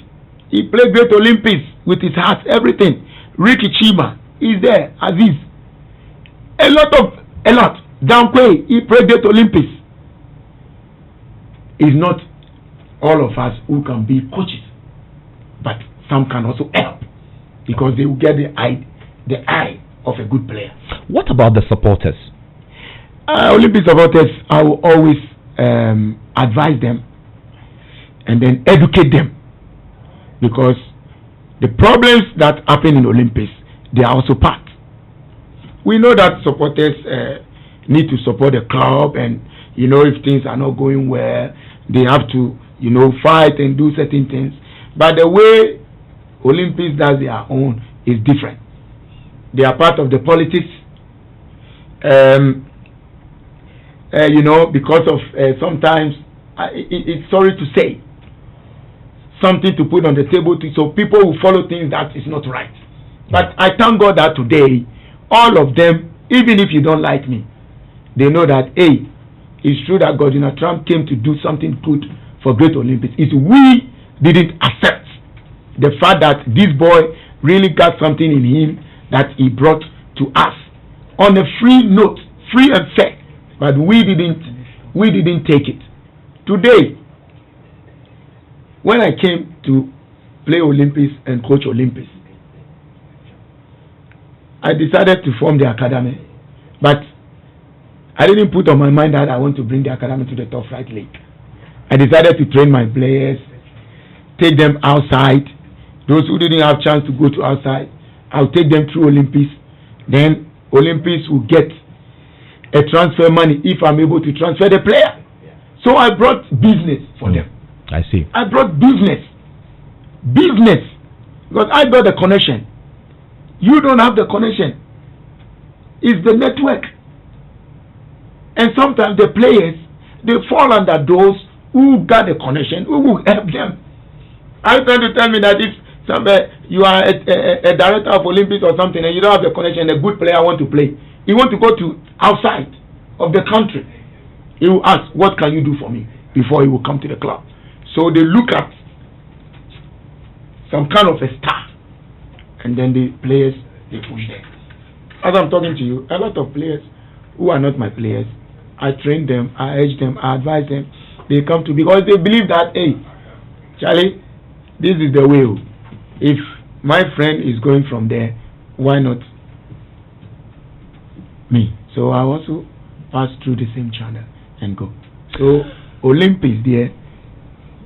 He played Great Olympics with his heart, everything. Ricky Chima is there. Aziz. A lot. Dankwe, he played Great Olympics. It's not all of us who can be coaches, but some can also help, because they will get the eye of a good player. What about the supporters? Olympic supporters, I will always advise them and then educate them, because the problems that happen in Olympics, they are also part. We know that supporters need to support the club, and if things are not going well, they have to fight and do certain things. But the way Olympics does their own is different. They are part of the politics, because of sometimes it's sorry to say, something to put on the table so people will follow things that is not right. But I thank God that today, all of them, even if you don't like me, they know that, hey, it's true that Godwin Attram came to do something good for Great Olympics. It's we didn't accept the fact that this boy really got something in him that he brought to us on a free note, free and fair. But we didn't take it. Today, when I came to play Olympics and coach Olympics, I decided to form the academy, but I didn't put on my mind that I want to bring the academy to the top flight league. I decided to train my players, take them outside. Those who didn't have chance to go to outside, I'll take them through Olympics. Then Olympics will get a transfer money if I'm able to transfer the player. So I brought business for them. I see. I brought business. Because I got the connection. You don't have the connection. It's the network. And sometimes the players, they fall under those who got the connection, who will help them. Are you trying to tell me that if you are a director of Olympics or something and you don't have the connection, a good player want to play, he want to go to outside of the country, he will ask, what can you do for me, before he will come to the club. So they look at some kind of a star, and then the players, they push them. As I'm talking to you, a lot of players who are not my players, I train them, I urge them, I advise them, they come to, because they believe that, hey, Charlie, this is the way. If my friend is going from there, why not me? So I also pass through the same channel and go. So Olympics there,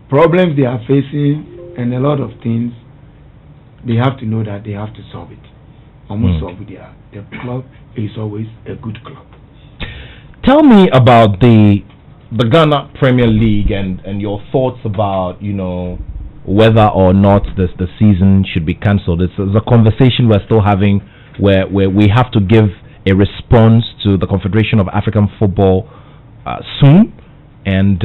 problems they are facing and a lot of things, they have to know that they have to solve it. Almost solve it there. The club is always a good club. Tell me about the Ghana Premier League and your thoughts about, you know, whether or not the season should be cancelled. It's a conversation we're still having where we have to give a response to the Confederation of African Football soon, and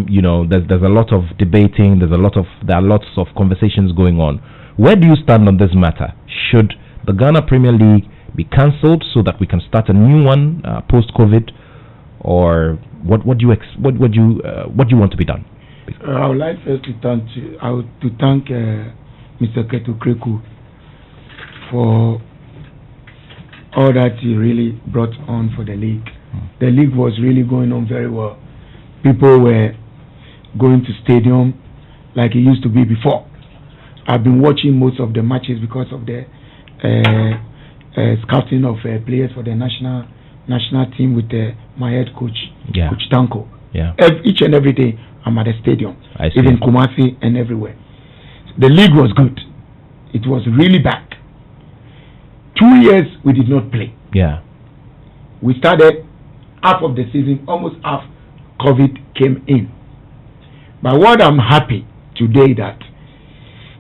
you know, there's a lot of debating, there are lots of conversations going on. Where do you stand on this matter? Should the Ghana Premier League be cancelled so that we can start a new one post-COVID, or what do you want to be done? I would like first to thank Mr. Ketu Kreku for all that he really brought on for the league. The league was really going on very well. People were going to stadium like it used to be before. I've been watching most of the matches because of the scouting of players for the national team with my head coach, Coach Tanko. Yeah. Each and every day I'm at the stadium, I see. even Kumasi and everywhere. The league was good. It was really bad. 2 years we did not play. Yeah. We started half of the season, almost half COVID came in. But what I'm happy today that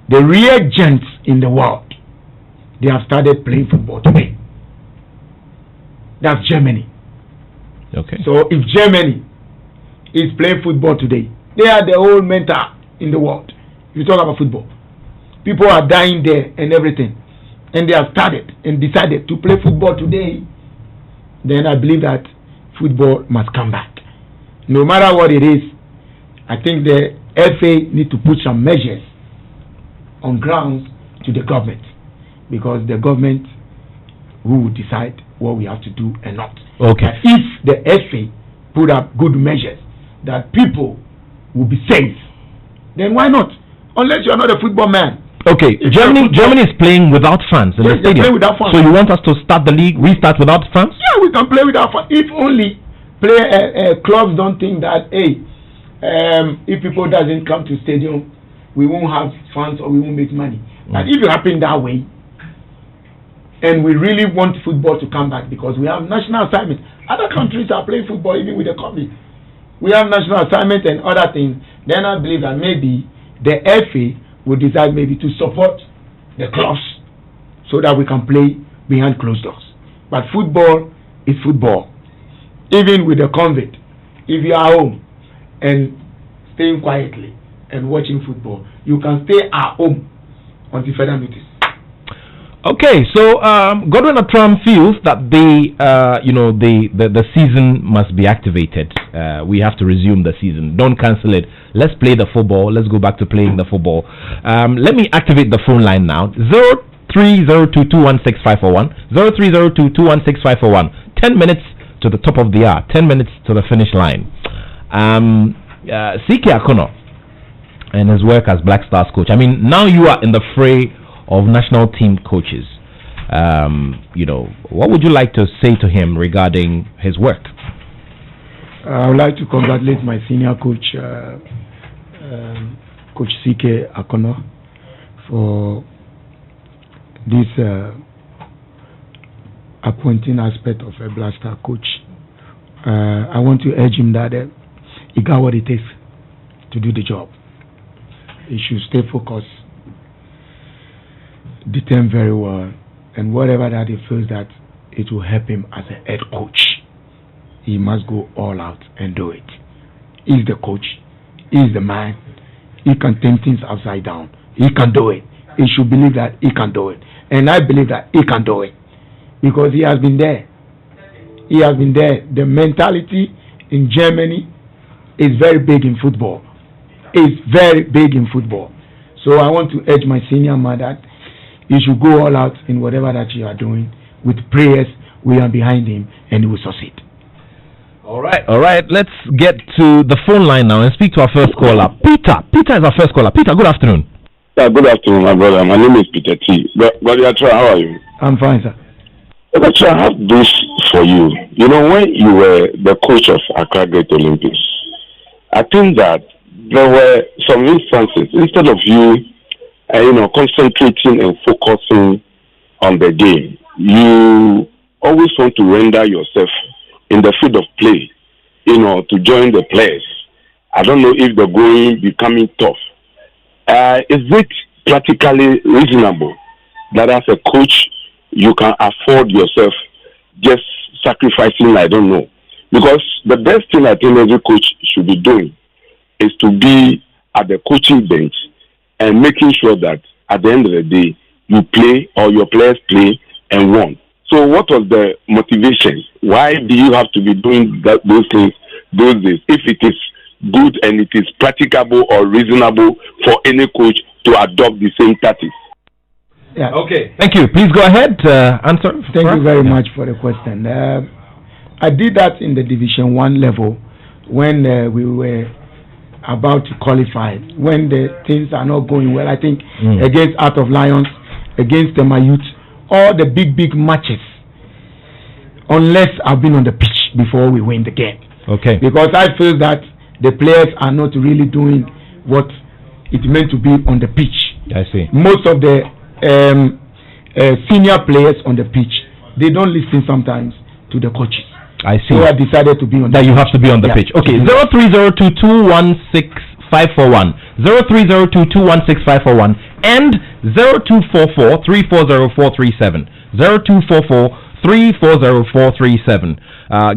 the reagents in the world, they have started playing football today. That's Germany. Okay. So if Germany is playing football today, they are the whole mentor in the world. You talk about football. People are dying there and everything. And they have started and decided to play football today. Then I believe that football must come back. No matter what it is, I think the FA need to put some measures on grounds to the government. Because the government will decide what we have to do and not. Okay. But if the FA put up good measures that people will be safe, then why not? Unless you are not a football man. Okay, Germany is playing without fans in the stadium. Without fans. So you want us to start the league, restart without fans? Yeah, we can play without fans. If only clubs don't think that, hey, if people doesn't come to stadium, we won't have fans or we won't make money. But if it happen that way, and we really want football to come back because we have national assignments. Other countries are playing football even with the company. We have national assignments and other things. Then I believe that maybe the FA will decide maybe to support the clubs so that we can play behind closed doors. But football is football. Even with the COVID, if you are home and staying quietly and watching football, you can stay at home until further notice. Okay, so Godwin Attram feels that the season must be activated. We have to resume the season. Don't cancel it. Let's play the football. Let's go back to playing the football. Let me activate the phone line now. 0302216541. 0302216541. 10 minutes to the top of the hour. 10 minutes to the finish line. CK Akono and his work as Black Stars coach. I mean, now you are in the fray of national team coaches. What would you like to say to him regarding his work? I would like to congratulate my senior coach, Coach CK Akono, for this appointing aspect of a Black Star coach. I want to urge him that he got what it takes to do the job. He should stay focused, determine very well, and whatever that he feels that it will help him as a head coach, he must go all out and do it. He's the coach. He's the man. He can turn things upside down. He can do it. He should believe that he can do it. And I believe that he can do it. Because he has been there. He has been there. The mentality in Germany is very big in football. It's very big in football. So I want to urge my senior man that you should go all out in whatever that you are doing. With prayers, we are behind him and he will succeed. All right. Let's get to the phone line now and speak to our first caller. Peter is our first caller. Peter, good afternoon. Yeah, good afternoon, my brother. My name is Peter T. Godwin Attram, how are you? I'm fine, sir. Actually, I have this for you. You know, when you were the coach of Accra Great Olympics, I think that there were some instances, instead of you, concentrating and focusing on the game, you always want to render yourself in the field of play, to join the players. I don't know if the going becoming tough. Is it practically reasonable that as a coach you can afford yourself just sacrificing? I don't know, because the best thing I think every coach should be doing is to be at the coaching bench and making sure that at the end of the day you play or your players play and won. So what was the motivation? Why do you have to be doing those things those days if it is good and it is practicable or reasonable for any coach to adopt the same tactics? Yeah. Okay. Thank you. Please go ahead. Answer. Thank you very much for the question. I did that in the Division 1 level when we were about to qualify. When the things are not going well, I think against Art of Lions, against the Mayut, all the big matches, unless I've been on the pitch before we win the game. Okay. Because I feel that the players are not really doing what it's meant to be on the pitch. I see. Most of the senior players on the pitch, they don't listen sometimes to the coaches. I see. So I decided to be on the pitch. You have to be on the pitch. Okay, 0302216541, 0302216541, and 0244340437, 0244340437.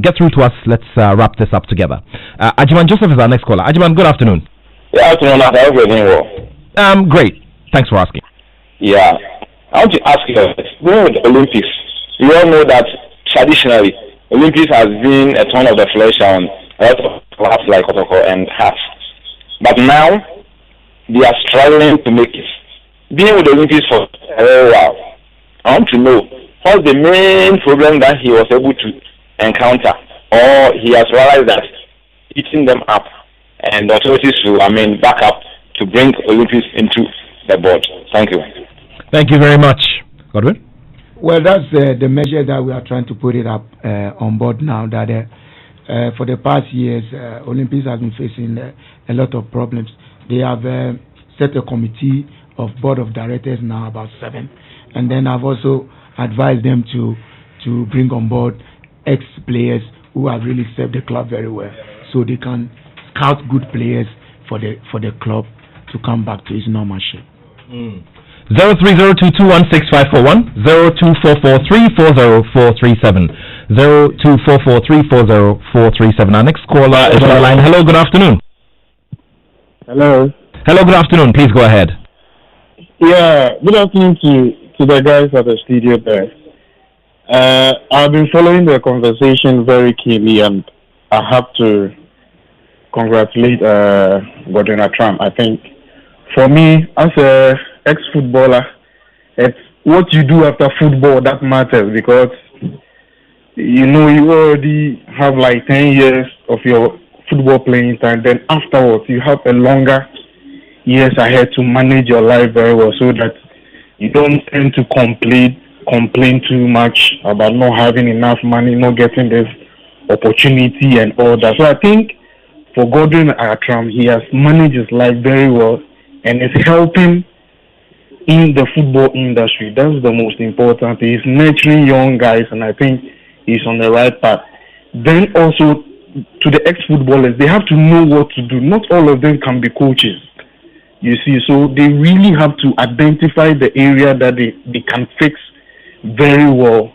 Get through to us. Let's wrap this up together. Ajiman Joseph is our next caller. Ajiman, good afternoon. Good afternoon. I hope you're doing well. Great. Thanks for asking. Yeah. I want to ask you, during the Olympics, we all know that traditionally, Olympics has been a turn of the flesh on a lot of clubs like Kotoko and Hearts. But now, they are struggling to make it. Being with the Olympics for a very while, I want to know what's the main problem that he was able to encounter, or he has realized that eating them up and the authorities to, back up to bring Olympics into the board. Thank you. Thank you very much. Godwin? Well, that's the measure that we are trying to put it up on board now, that for the past years, Olympics has been facing a lot of problems. They have set a committee of board of directors now, about 7. And then I've also advised them to bring on board ex-players who have really served the club very well, so they can scout good players for the club to come back to its normal shape. 0302216541, 0244340437, 0244340437. Our next caller is on the line. Hello, good afternoon. Hello, good afternoon. Please go ahead. Yeah, good afternoon to the guys at the studio there. I've been following the conversation very keenly, and I have to congratulate Godwin Attram. I think for me, as a ex-footballer, it's what you do after football that matters, because you already have like 10 years of your football playing time. Then afterwards, you have a longer years ahead to manage your life very well, so that you don't tend to complain too much about not having enough money, not getting this opportunity and all that. So I think for Godwin Attram, he has managed his life very well and is helping in the football industry. That's the most important. He's nurturing young guys, and I think he's on the right path. Then also to the ex-footballers, they have to know what to do. Not all of them can be coaches. You see, so they really have to identify the area that they can fix very well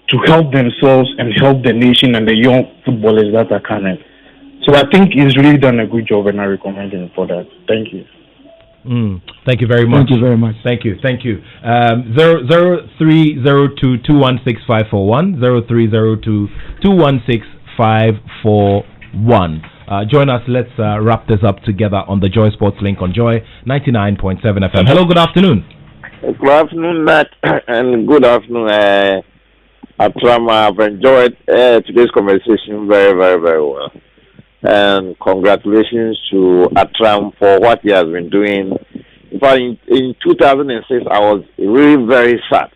to help themselves and help the nation and the young footballers that are coming. So I think he's really done a good job, and I recommend him for that. Thank you. Thank you very much. Thank you very much. Thank you. 0302216541 0302216541. Join us. Let's wrap this up together on the Joy Sports Link on Joy 99.7 FM. Hello, good afternoon. Good afternoon, Matt, and good afternoon, Attram. I've enjoyed today's conversation very, very, very well. And congratulations to Attram for what he has been doing. In fact, in 2006, I was really very sad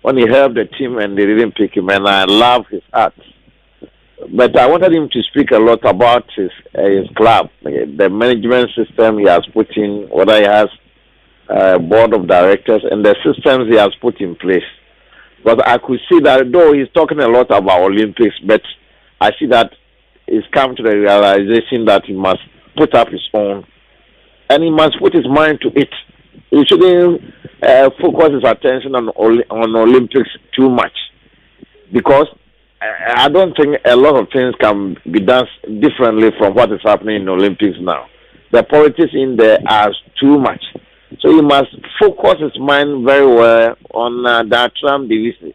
when he helped the team and they didn't pick him, and I love his heart. But I wanted him to speak a lot about his club, the management system he has put in, whether he has a board of directors, and the systems he has put in place. But I could see that though he's talking a lot about Olympics, but I see that he's come to the realization that he must put up his own, and he must put his mind to it. He shouldn't focus his attention on Olympics too much, because I don't think a lot of things can be done differently from what is happening in Olympics now. The politics in there are too much. So he must focus his mind very well on the Attram division,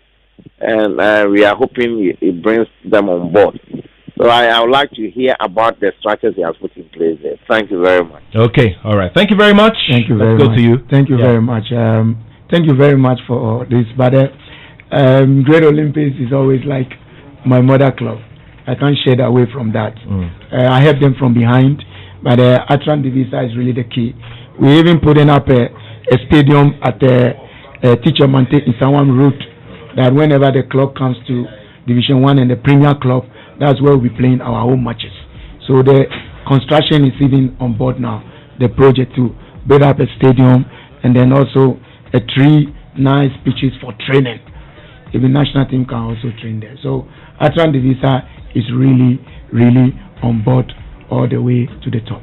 and we are hoping he brings them on board. So I would like to hear about the strategy he has put in place there. Thank you very much. Okay, all right. Thank you very much. Thank you very much. much. To you. Thank you very much. Thank you very much for this. But Great Olympics is always like my mother club. I can't shed away from that. I help them from behind, but Attram Divisa is really the key. We even putting up a stadium at Teacher Mante in Sanwan Road, that whenever the club comes to Division 1 and the Premier Club, that's where we'll be playing our home matches. So the construction is even on board now, the project to build up a stadium, and then also 3 nice pitches for training. Even national team can also train there. So Attram Divisa is really, really on board all the way to the top.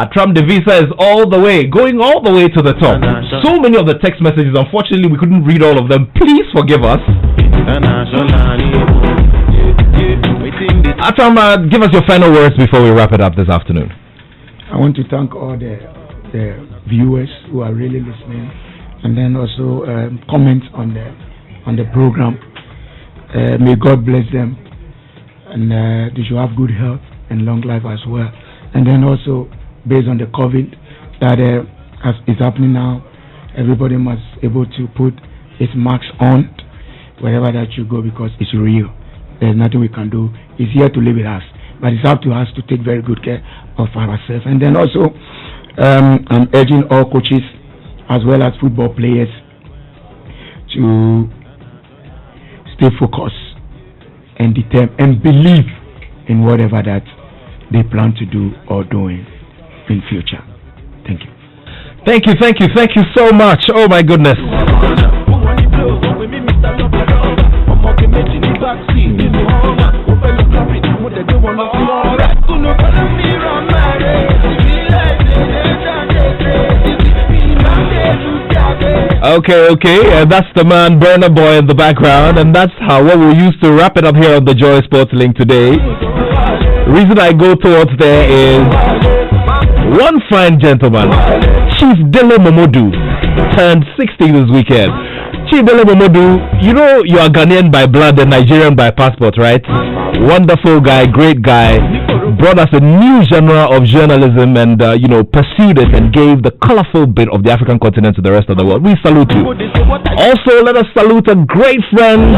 Attram Divisa is going all the way to the top. So many of the text messages, unfortunately, we couldn't read all of them. Please forgive us. Attram, give us your final words before we wrap it up this afternoon. I want to thank all the viewers who are really listening, and then also comment on the program. May God bless them, and they should have good health and long life as well. And then also, based on the COVID that is happening now, everybody must be able to put his marks on wherever that you go, because it's real. There's nothing we can do. It's here to live with us, but it's up to us to take very good care of ourselves. And then also, I'm urging all coaches as well as football players to stay focused and determined and believe in whatever that they plan to do or doing in future. Thank you. Thank you so much. Oh my goodness. Okay, that's the man Burner Boy in the background, and that's what we used to wrap it up here on the Joy Sports Link today. Reason I go towards there is one fine gentleman, Chief Dele Momodu, turned 60 this weekend. Chief Dele Momodu, you know you are Ghanaian by blood and Nigerian by passport, right? Wonderful guy, great guy, brought us a new genre of journalism and, pursued it and gave the colorful bit of the African continent to the rest of the world. We salute you. Also, let us salute a great friend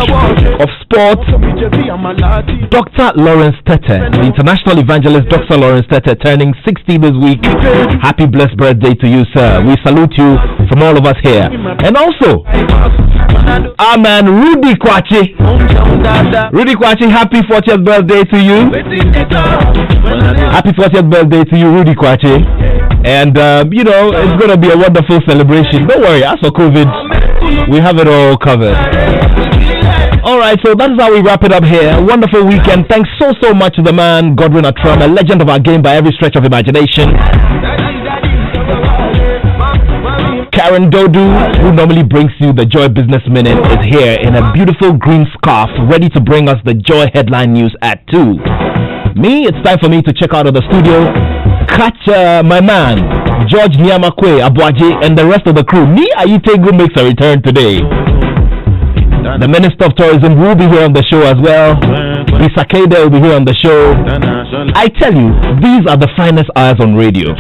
of sport, Dr. Lawrence Tete, the international evangelist Dr. Lawrence Tete, turning 60 this week. Happy blessed birthday to you, sir. We salute you from all of us here. And also, our man Rudy Kwachi. Rudy Kwachi, happy 40th birthday to you. Happy 40th birthday to you, Rudy Kwachi. And, it's going to be a wonderful celebration. Don't worry, as for COVID, we have it all covered. All right, so that is how we wrap it up here. A wonderful weekend. Thanks so much to the man, Godwin Attram, a legend of our game by every stretch of imagination. Karen Dodu, who normally brings you the Joy Business Minute, is here in a beautiful green scarf, ready to bring us the Joy headline news at 2. Me, it's time for me to check out of the studio. Catch my man, George Niamakwe, Abuaji, and the rest of the crew. Ni Ayitegu makes a return today. The Minister of Tourism will be here on the show as well. Lisa Kade will be here on the show. I tell you, these are the finest hours on radio.